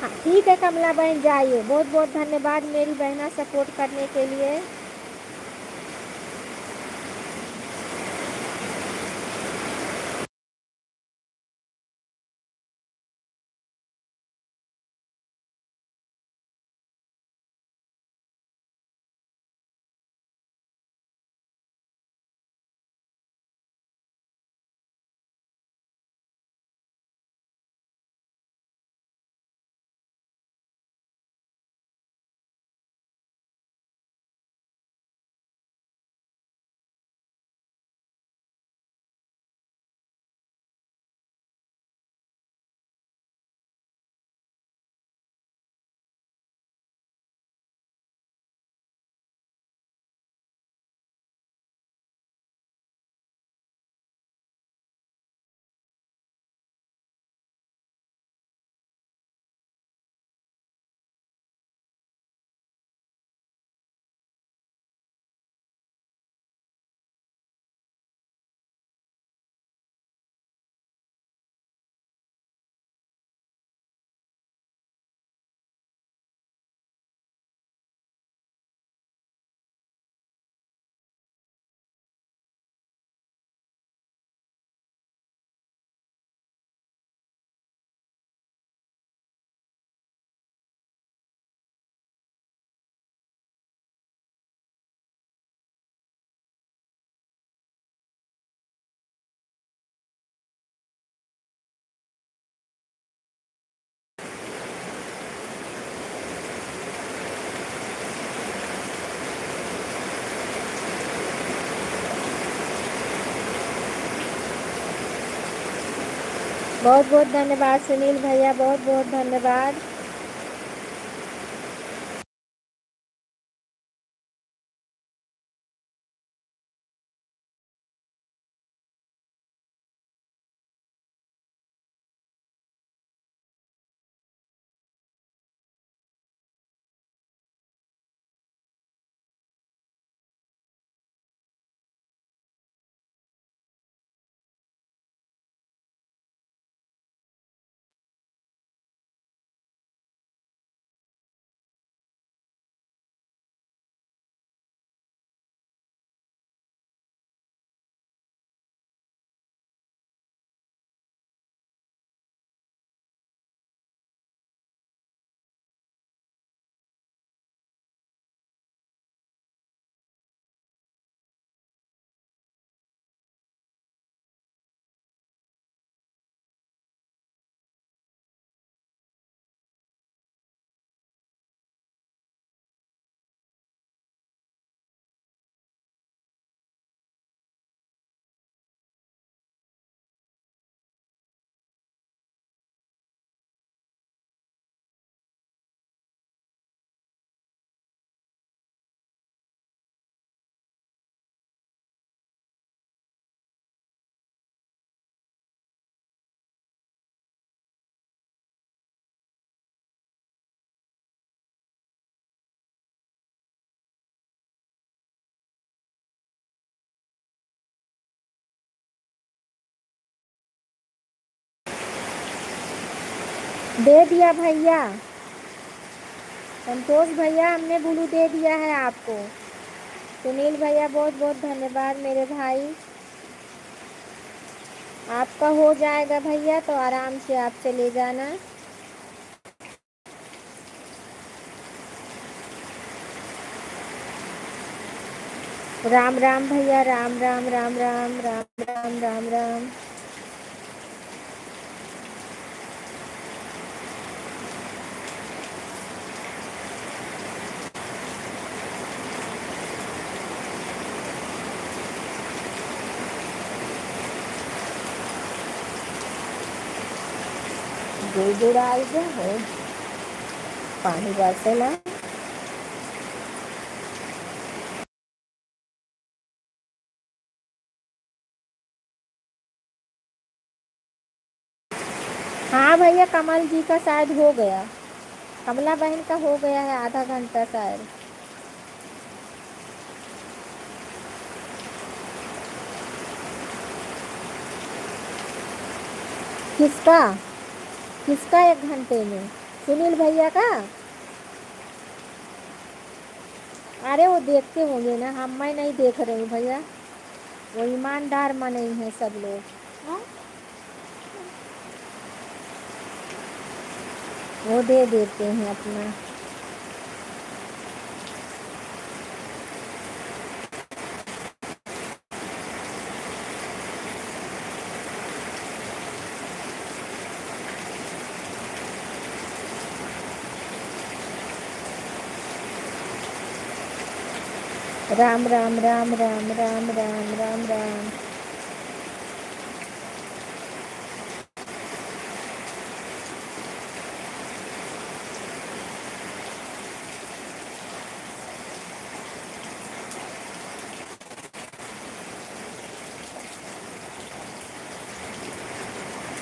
हाँ ठीक है कमला बहन, जाइए। बहुत बहुत धन्यवाद मेरी बहना सपोर्ट करने के लिए। बहुत बहुत धन्यवाद सुनील भैया, बहुत बहुत धन्यवाद। दे दिया भैया, संतोष भैया, हमने ब्लू दे दिया है आपको। सुनील भैया बहुत बहुत धन्यवाद मेरे भाई। आपका हो जाएगा भैया तो आराम से आप चले जाना। राम राम भैया, राम राम राम राम राम राम राम राम। गुड़गुड़ाई जो हो पानी बरसेला। हाँ भैया, कमल जी का शायद हो गया, कमला बहन का हो गया है आधा घंटा शायद। किसका किसका 1 घंटे में? सुनील भैया का? अरे वो देखते होंगे ना, मैं नहीं देख रही हूँ भैया, वो ईमानदार मन नहीं है सब लोग। वो दे देते हैं अपना। राम राम राम राम राम राम राम राम।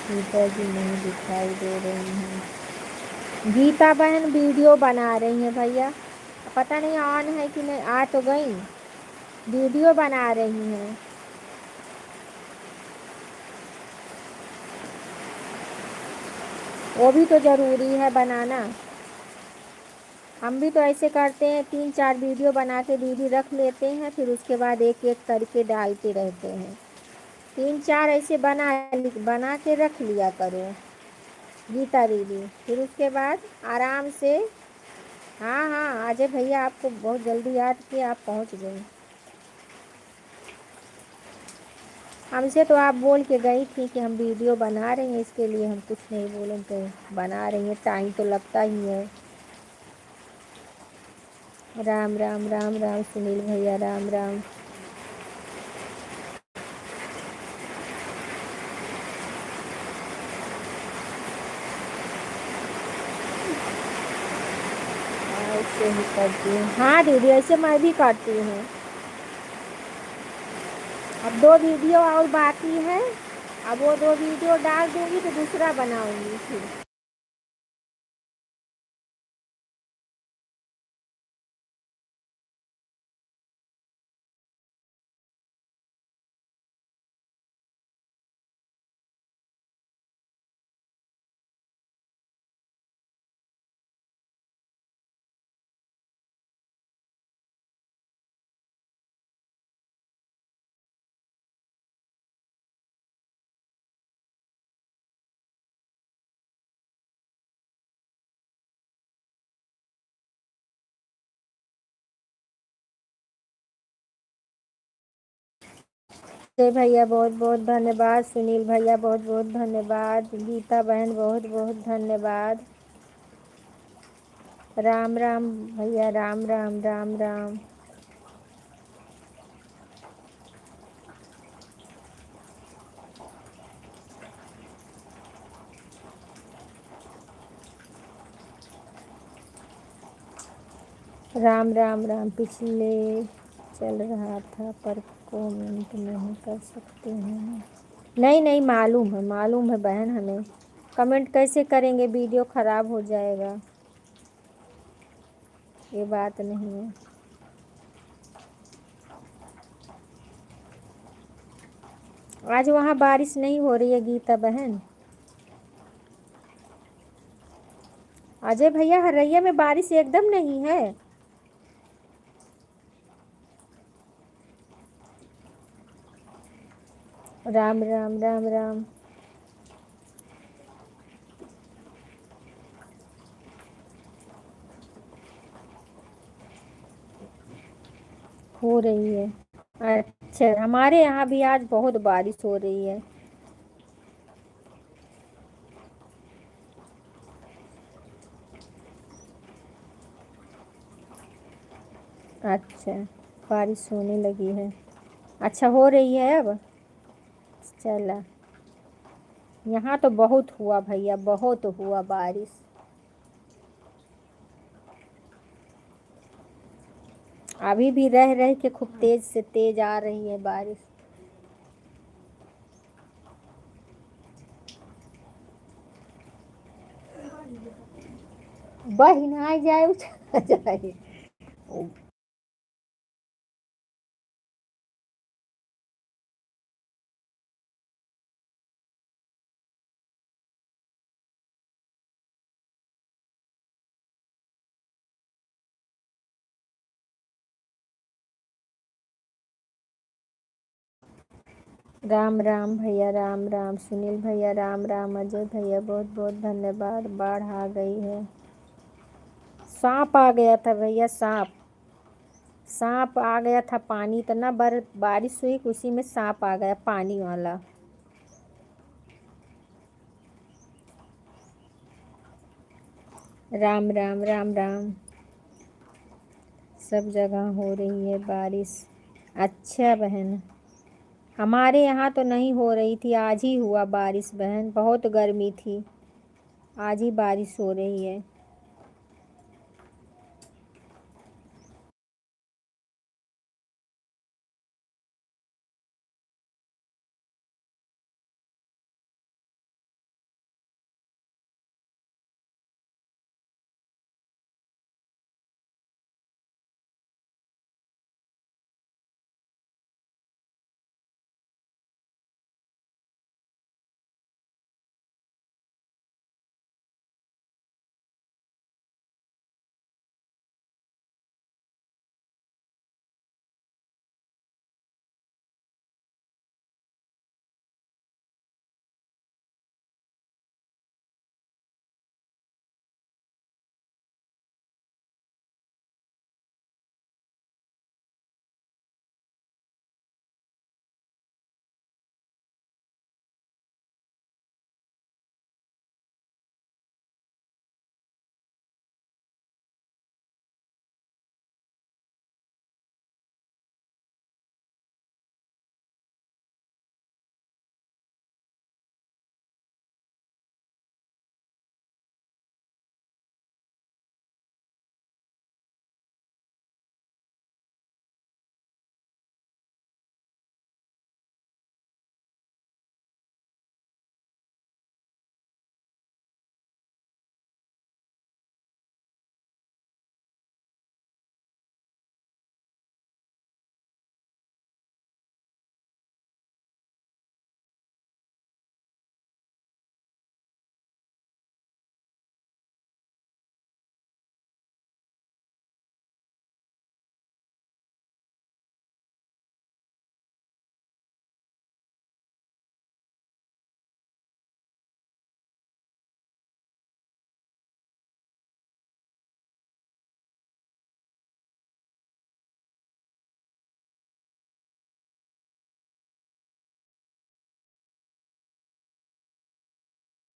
गीता जी नहीं दिखाई दे रही हैं। गीता बहन वीडियो बना रही हैं भैया, पता नहीं ऑन है कि नहीं। आ तो गई, वीडियो बना रही हैं। वो भी तो ज़रूरी है बनाना। हम भी तो ऐसे करते हैं, 3-4 वीडियो बना के दीदी रख लेते हैं, फिर उसके बाद एक एक करके डालते रहते हैं। 3-4 ऐसे बना के रख लिया करो गीता दीदी, फिर उसके बाद आराम से। हाँ हाँ, अजय भैया आपको बहुत जल्दी याद किया, आप पहुँच गए। हमसे तो आप बोल के गई थी कि हम वीडियो बना रहे हैं, इसके लिए हम कुछ नहीं बोले, तो बना रही हैं, टाइम तो लगता ही है। राम राम राम राम सुनील भैया, राम राम। ऐसे ही करती हूँ। हाँ दीदी, ऐसे मैं भी करती हूँ। अब 2 वीडियो और बाकी है, अब वो 2 वीडियो डाल दूँगी तो दूसरा बनाऊँगी फिर। जय भैया बहुत बहुत धन्यवाद, सुनील भैया बहुत बहुत धन्यवाद, गीता बहन बहुत बहुत धन्यवाद। राम राम भैया, राम राम राम राम। राम राम राम। पिछले चल रहा था पर कमेंट नहीं कर सकते हैं। नहीं नहीं, मालूम है बहन, हमें कमेंट कैसे करेंगे, वीडियो ख़राब हो जाएगा, ये बात नहीं है। आज वहाँ बारिश नहीं हो रही है गीता बहन? अजय भैया हरैया में बारिश एकदम नहीं है। राम राम राम राम। हो रही है। अच्छा, हमारे यहाँ भी आज बहुत बारिश हो रही है। अच्छा, बारिश होने लगी है। अच्छा, हो रही है अब। चला, यहाँ तो बहुत हुआ भैया, बहुत हुआ बारिश। अभी भी रह रह के खूब तेज से तेज आ रही है बारिश। बहिनाई जाए उछल जाए। राम राम भैया, राम राम सुनील भैया, राम राम अजय भैया, बहुत बहुत धन्यवाद। बाढ़ आ गई है। सांप आ गया था भैया, सांप। सांप आ गया था, पानी इतना बारिश हुई कि उसी में सांप आ गया, पानी वाला। राम राम राम राम। सब जगह हो रही है बारिश। अच्छा बहन, हमारे यहाँ तो नहीं हो रही थी, आज ही हुआ बारिश बहन, बहुत गर्मी थी। आज ही बारिश हो रही है।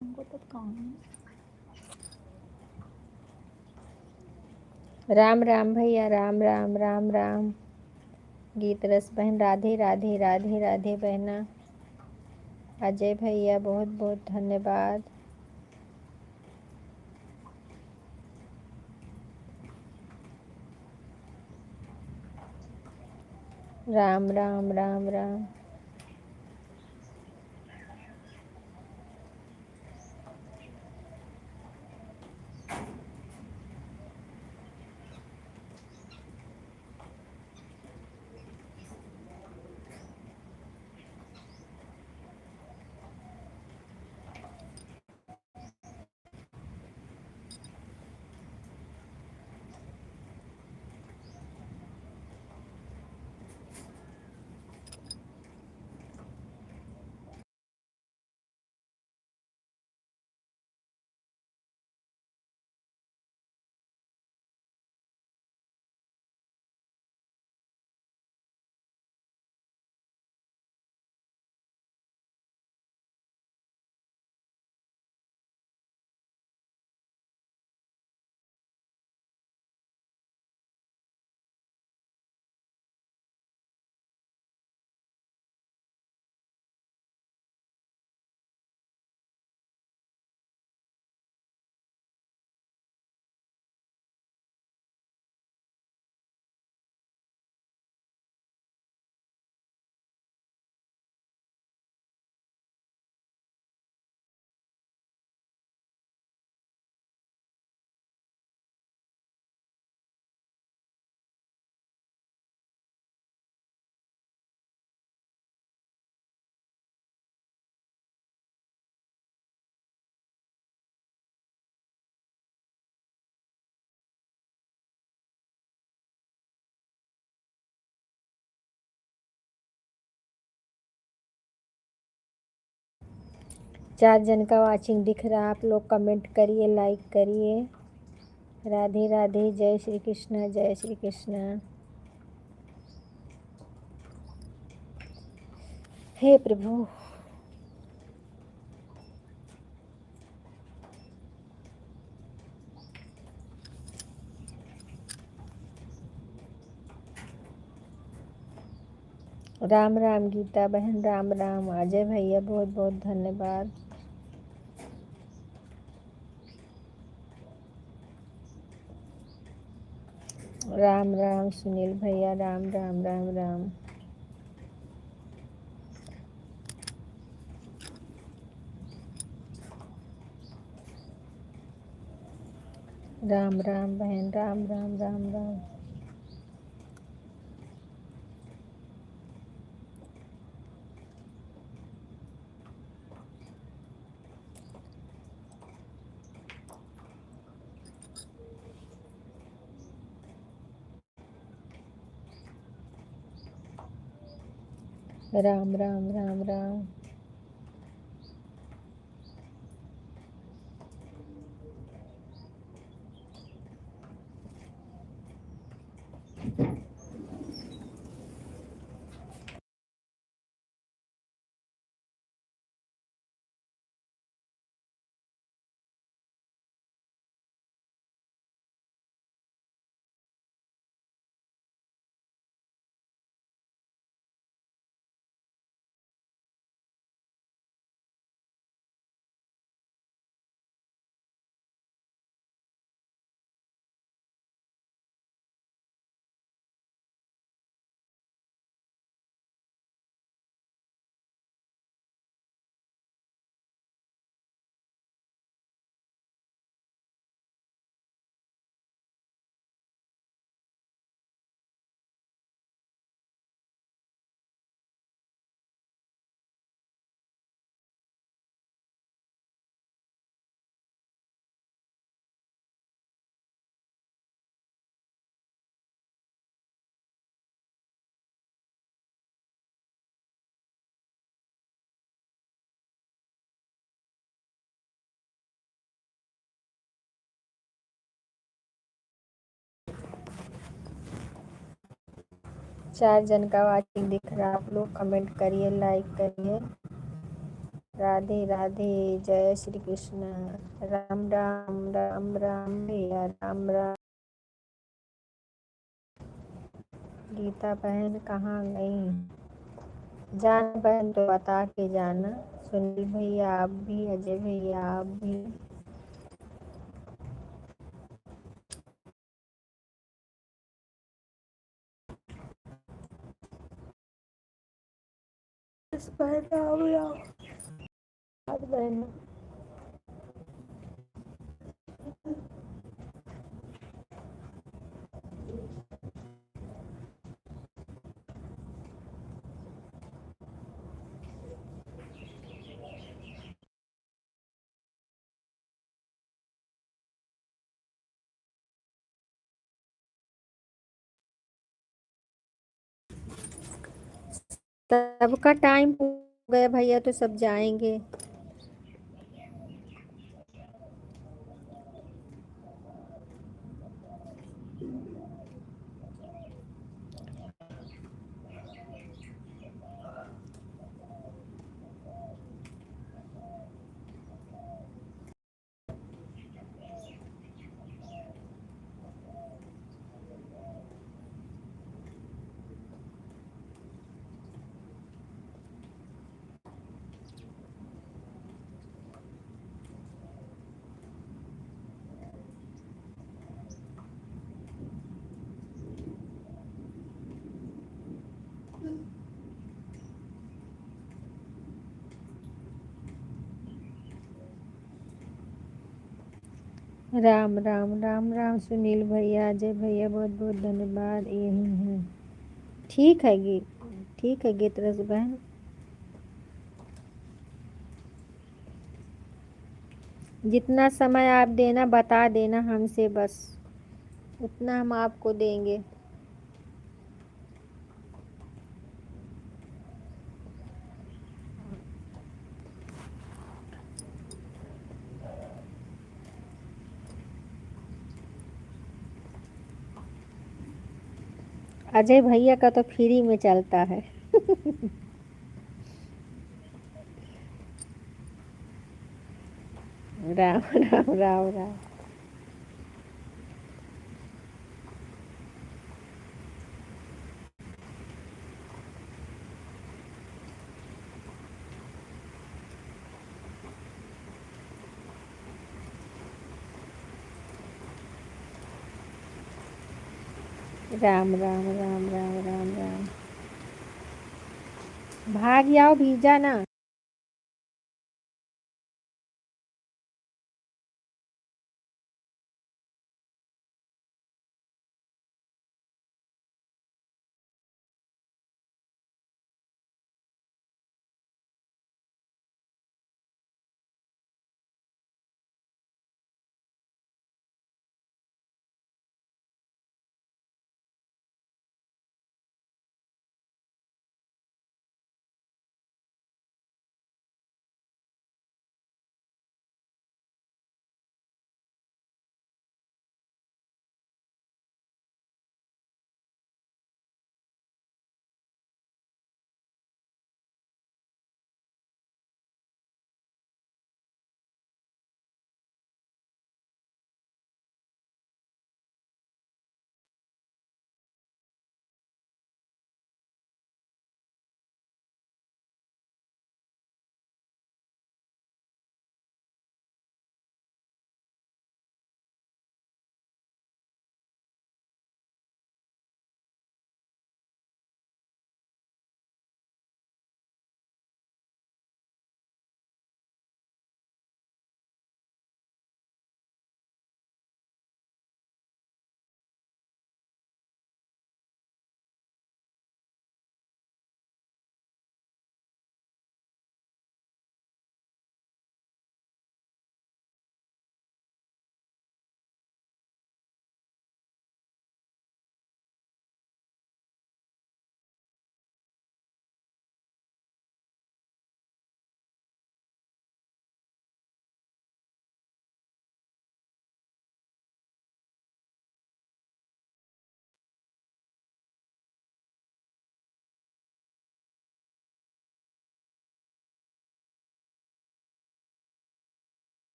हमको तो काम है। राम राम भैया, राम राम राम राम। गीत रस बहन, राधे राधे राधे राधे बहना। अजय भैया, बहुत बहुत धन्यवाद। राम राम राम राम। 4 जन का वाचिंग दिख रहा है। आप लोग कमेंट करिए, लाइक करिए। राधे राधे, जय श्री कृष्ण, जय श्री कृष्ण। हे प्रभु। राम राम गीता बहन, राम राम। अजय भैया बहुत बहुत धन्यवाद। राम राम सुनील भैया, राम राम राम राम। राम राम बहन, राम राम राम राम। राम राम राम राम। चार जन का वाचिंग दिख रहा है। आप लोग कमेंट करिए, लाइक करिए। राधे राधे, जय श्री कृष्ण। राम राम राम राम भैया, राम राम। गीता बहन कहाँ गई? जान बहन तो बता के जाना। सुनील भैया आप भी, अजय भैया आप भी। राम राम बहन। सबका टाइम हो गया भैया, तो सब जाएंगे। राम राम राम राम सुनील भैया, अजय भैया बहुत बहुत धन्यवाद। यही है। ठीक है गीत, ठीक है गीतरस बहन। जितना समय आप देना बता देना हमसे, बस उतना हम आपको देंगे। अजय भैया का तो फ्री में चलता है। राम राम राम राम। राम राम राम राम राम राम। भाग जाओ भीजा ना।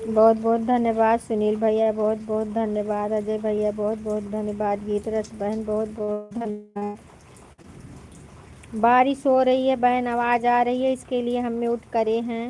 बहुत बहुत धन्यवाद सुनील भैया, बहुत बहुत धन्यवाद अजय भैया, बहुत बहुत धन्यवाद गीत रस बहन, बहुत बहुत धन्यवाद। बारिश हो रही है बहन, आवाज़ आ रही है, इसके लिए हम म्यूट करे हैं।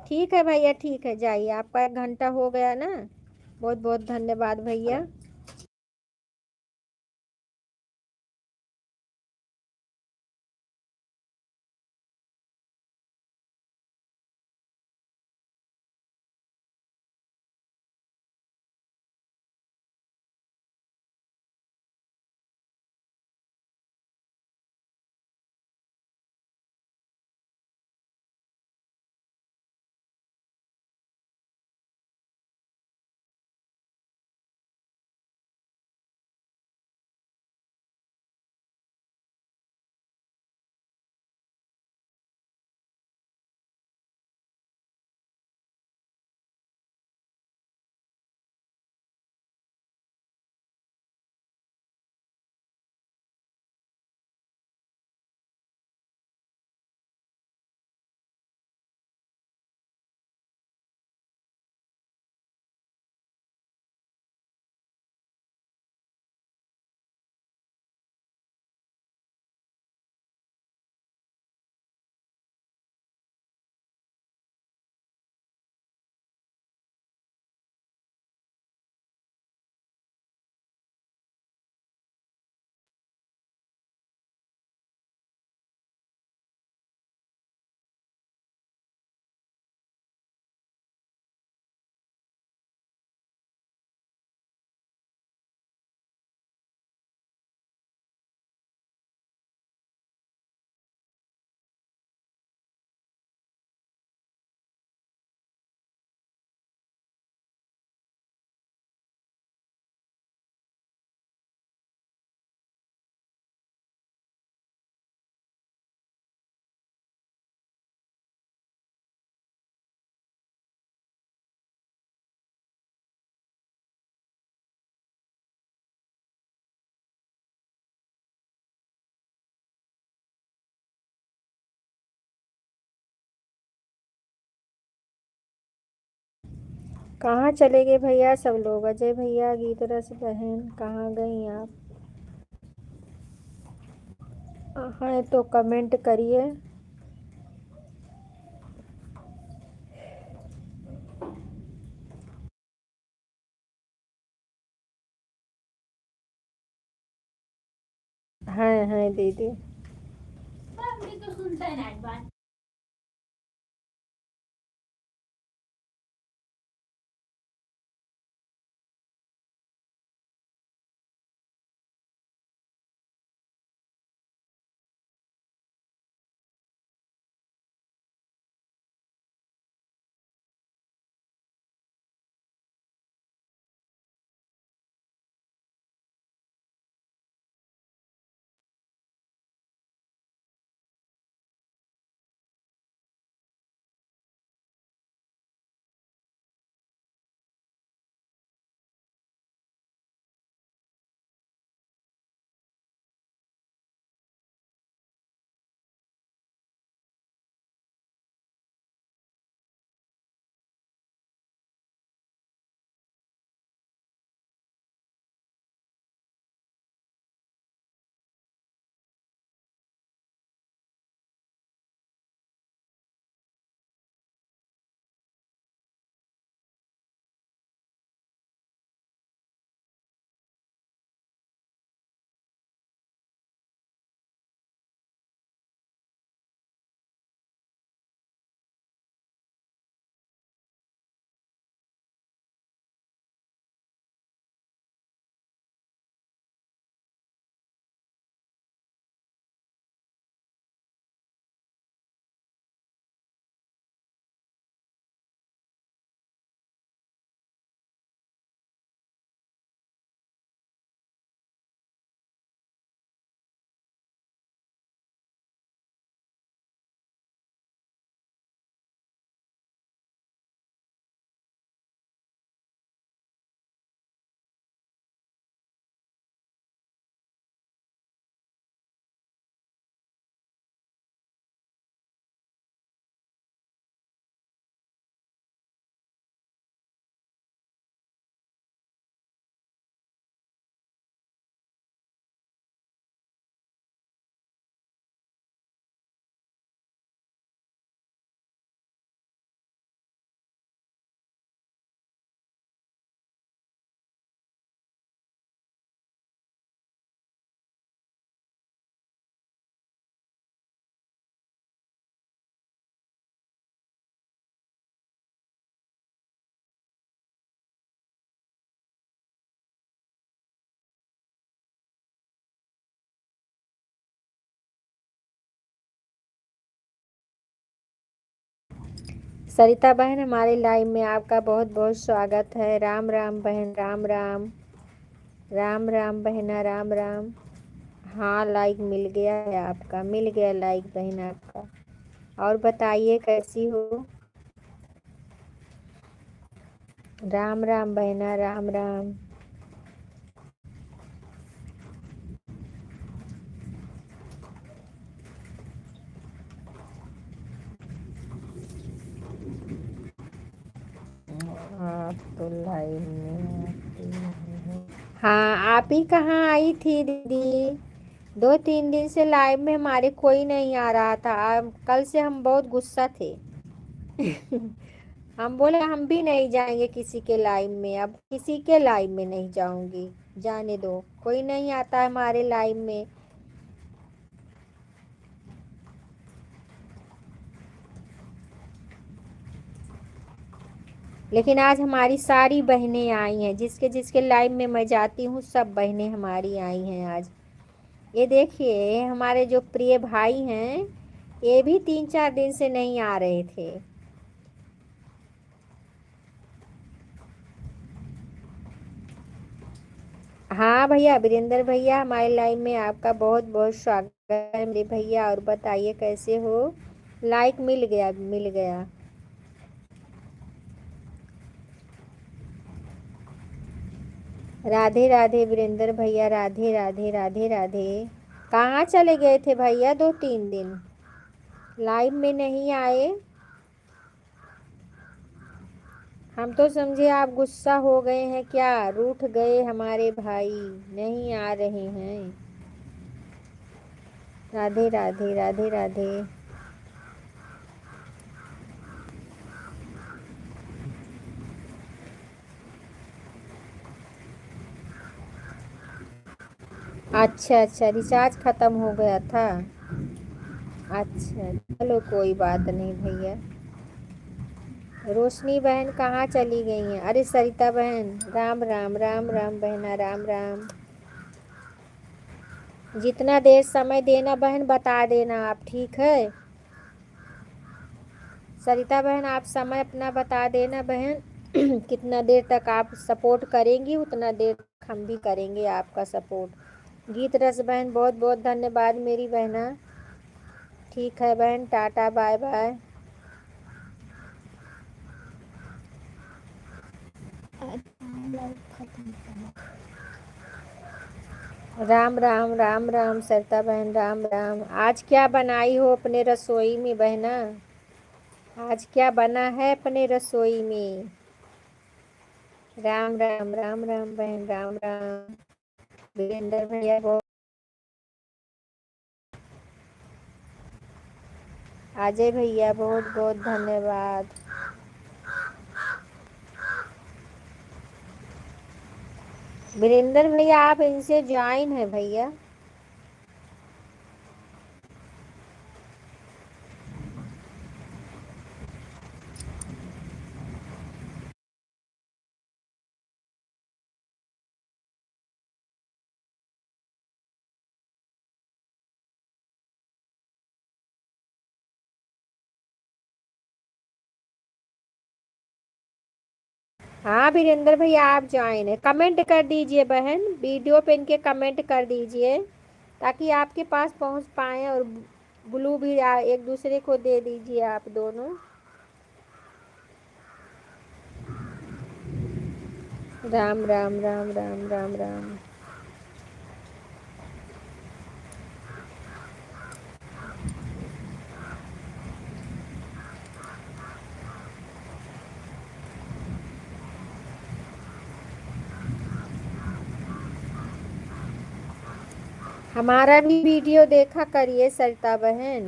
ठीक है भैया, ठीक है, जाइए, आपका 1 घंटा हो गया ना। बहुत बहुत धन्यवाद भैया। कहाँ चले गए भैया सब लोग? अजय भैया, गीतरस बहन, कहाँ गई आप? हाँ तो कमेंट करिए। हाँ दीदी। तो सुनता है ना बात। सरिता बहन, हमारे लाइव में आपका बहुत बहुत स्वागत है। राम राम बहन, राम राम। राम राम बहना, राम राम। हाँ, लाइक मिल गया है आपका, मिल गया लाइक बहन आपका। और बताइए कैसी हो? राम राम बहना, राम राम। आप तो लाइव में आती नहीं हो। हाँ, आप ही कहाँ आई थी दीदी? 2-3 दिन से लाइव में हमारे कोई नहीं आ रहा था। कल से हम बहुत गुस्सा थे। हम बोले हम भी नहीं जाएंगे किसी के लाइव में, अब किसी के लाइव में नहीं जाऊंगी। जाने दो, कोई नहीं आता हमारे लाइव में। लेकिन आज हमारी सारी बहनें आई हैं, जिसके जिसके लाइव में मैं जाती हूँ सब बहनें हमारी आई हैं आज। ये देखिए, हमारे जो प्रिय भाई हैं ये भी 3-4 दिन से नहीं आ रहे थे। हाँ भैया, वीरेंद्र भैया, हमारे लाइव में आपका बहुत बहुत स्वागत है मेरे भैया। और बताइए कैसे हो? लाइक मिल गया, मिल गया। राधे राधे वीरेंद्र भैया, राधे राधे, राधे राधे। कहाँ चले गए थे भैया 2-3 दिन? लाइव में नहीं आए। हम तो समझे आप गुस्सा हो गए हैं क्या, रूठ गए हमारे भाई, नहीं आ रहे हैं। राधे राधे राधे राधे। अच्छा अच्छा, रिचार्ज खत्म हो गया था। अच्छा चलो कोई बात नहीं भैया। रोशनी बहन कहाँ चली गई हैं? अरे सरिता बहन, राम राम राम राम बहना, राम राम। जितना देर समय देना बहन बता देना आप, ठीक है। सरिता बहन आप समय अपना बता देना बहन। कितना देर तक आप सपोर्ट करेंगी उतना देर तक हम भी करेंगे आपका सपोर्ट। गीत रस बहन बहुत बहुत धन्यवाद मेरी बहना। ठीक है बहन, टाटा बाय बाय। लाइव खत्म करो। राम राम राम राम सरिता बहन, राम राम। आज क्या बनाई हो अपने रसोई में बहना? आज क्या बना है अपने रसोई में? राम राम राम राम बहन, राम राम। वीरेंद्र भैया बहुत, अजय भैया बहुत बहुत धन्यवाद। वीरेंद्र भैया आप इनसे ज्वाइन है भैया। हाँ वीरेंद्र भैया आप ज्वाइन है, कमेंट कर दीजिए बहन, वीडियो पे इनके कमेंट कर दीजिए ताकि आपके पास पहुंच पाए, और ब्लू भी एक दूसरे को दे दीजिए आप दोनों। राम राम राम राम राम राम। हमारा भी वीडियो देखा करिए सरिता बहन।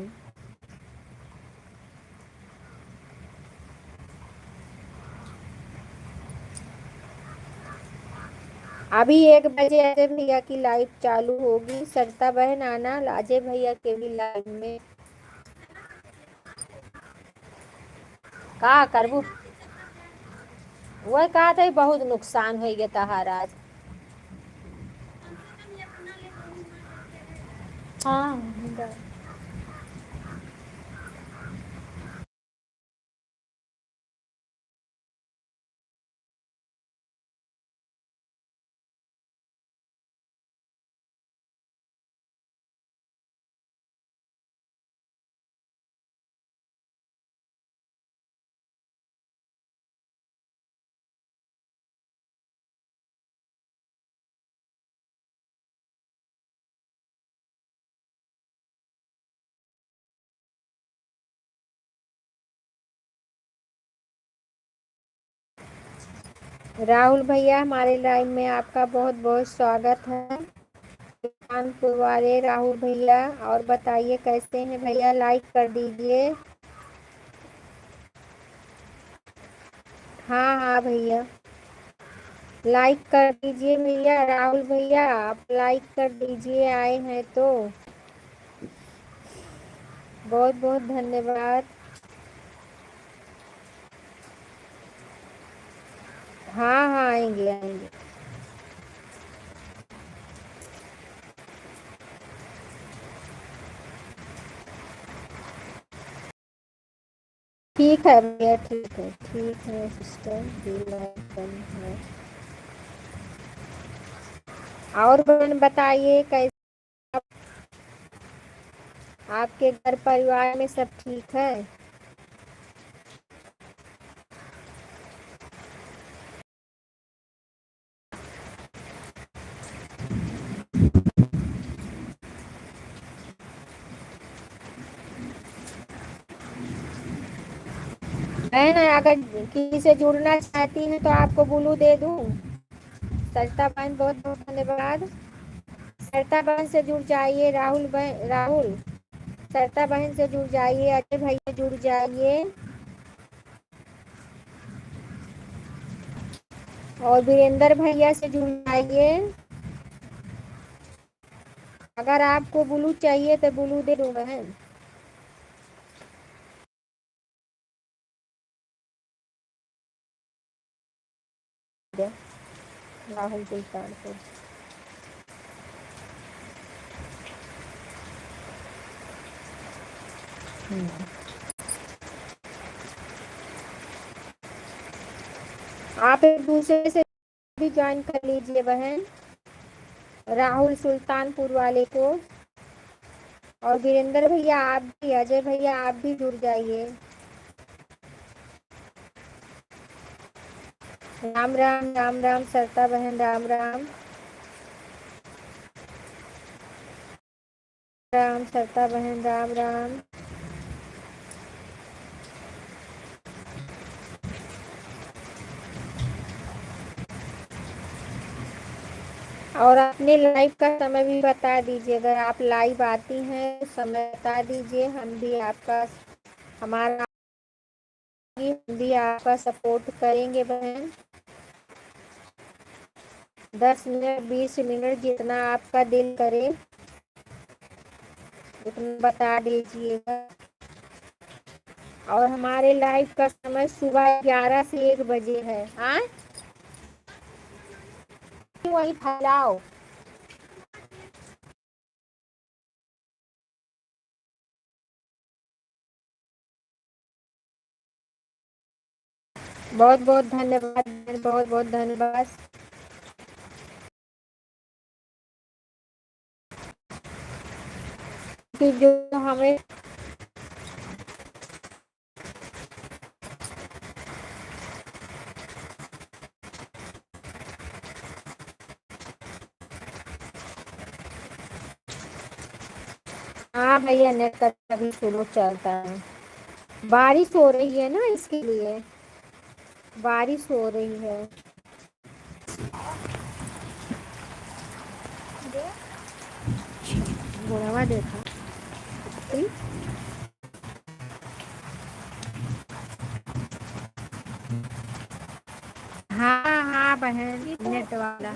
अभी 1 बजे अजय भैया की लाइव चालू होगी, सरिता बहन आना अजय भैया के भी लाइव में। का करबू, वह कहा था बहुत नुकसान हो गया तहार आज। हाँ राहुल भैया हमारे लाइव में आपका बहुत बहुत स्वागत है। कानपुर वाले राहुल भैया, और बताइए कैसे हैं भैया, लाइक कर दीजिए। हाँ हाँ भैया, लाइक कर दीजिए भैया, राहुल भैया आप लाइक कर दीजिए, आए हैं तो बहुत बहुत धन्यवाद। हाँ हाँ आएंगे आएंगे। ठीक है भैया, ठीक है सिस्टर, भी वेलकम है। और बहन बताइए कैसे आपके घर परिवार में सब ठीक है? बहन अगर किसी से जुड़ना चाहती हैं तो आपको ब्लू दे दूं। सरिता बहन बहुत बहुत धन्यवाद। सरिता बहन से जुड़ जाइए। राहुल सरिता बहन से जुड़ जाइए। अजय भैया जुड़ जाइए। और वीरेंद्र भैया से जुड़ जाइए। अगर आपको ब्लू चाहिए तो ब्लू दे दूं बहन। राहुल सुल्तानपुर। आप एक दूसरे से भी ज्वाइन कर लीजिए बहन। राहुल सुल्तानपुर वाले को। और वीरेंद्र भैया आप भी, अजय भैया आप भी जुड़ जाइए। राम राम राम राम सरिता बहन राम राम। राम सरिता बहन राम राम। और अपने लाइव का समय भी बता दीजिए। अगर आप लाइव आती हैं समय बता दीजिए। हम भी आपका हमारा हम भी आपका सपोर्ट करेंगे बहन। 10 मिनट 20 मिनट जितना आपका दिल करे उतना बता दीजिएगा। और हमारे लाइव का समय सुबह 11 से 1 बजे है। हाँ वही फैलाओ। बहुत बहुत धन्यवाद। बहुत बहुत धन्यवाद। कि जो हमें हाँ भैया नेट का अभी स्लो चलता है। बारिश हो रही है ना इसके लिए। बारिश हो रही है। बुढ़ावा देखा। हाँ हाँ बहन नेट वाला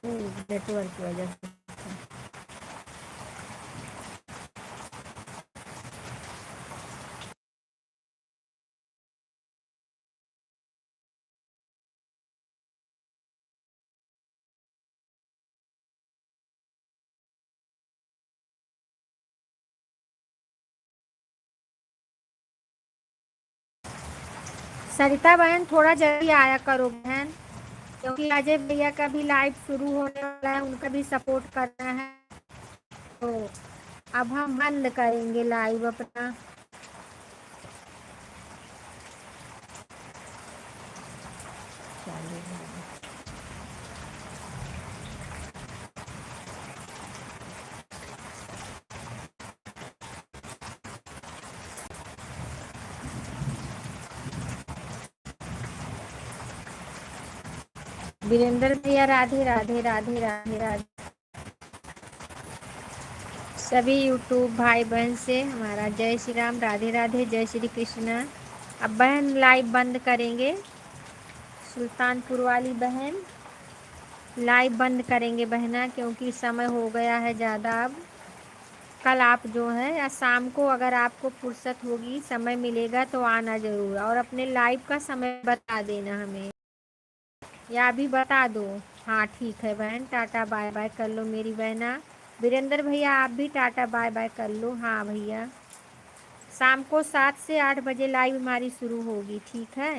नेटवर्क की वजह से। सरिता बहन थोड़ा जल्दी आया करो बहन, क्योंकि अजय भैया का भी लाइव शुरू होने वाला है। उनका भी सपोर्ट करना है। तो अब हम बंद करेंगे लाइव अपना। वीरेंद्र भैया राधे राधे राधे राधे राधे। सभी यूट्यूब भाई बहन से हमारा जय श्री राम राधे राधे जय श्री कृष्णा। अब बहन लाइव बंद करेंगे। सुल्तानपुर वाली बहन लाइव बंद करेंगे बहना, क्योंकि समय हो गया है ज़्यादा। अब कल आप जो है या शाम को अगर आपको फुर्सत होगी समय मिलेगा तो आना ज़रूर। और अपने लाइव का समय बता देना हमें, या अभी बता दो। हाँ ठीक है बहन, टाटा बाय बाय कर लो मेरी बहना। वीरेंद्र भैया आप भी टाटा बाय बाय कर लो। हाँ भैया शाम को 7 से 8 बजे लाइव हमारी शुरू होगी। ठीक है।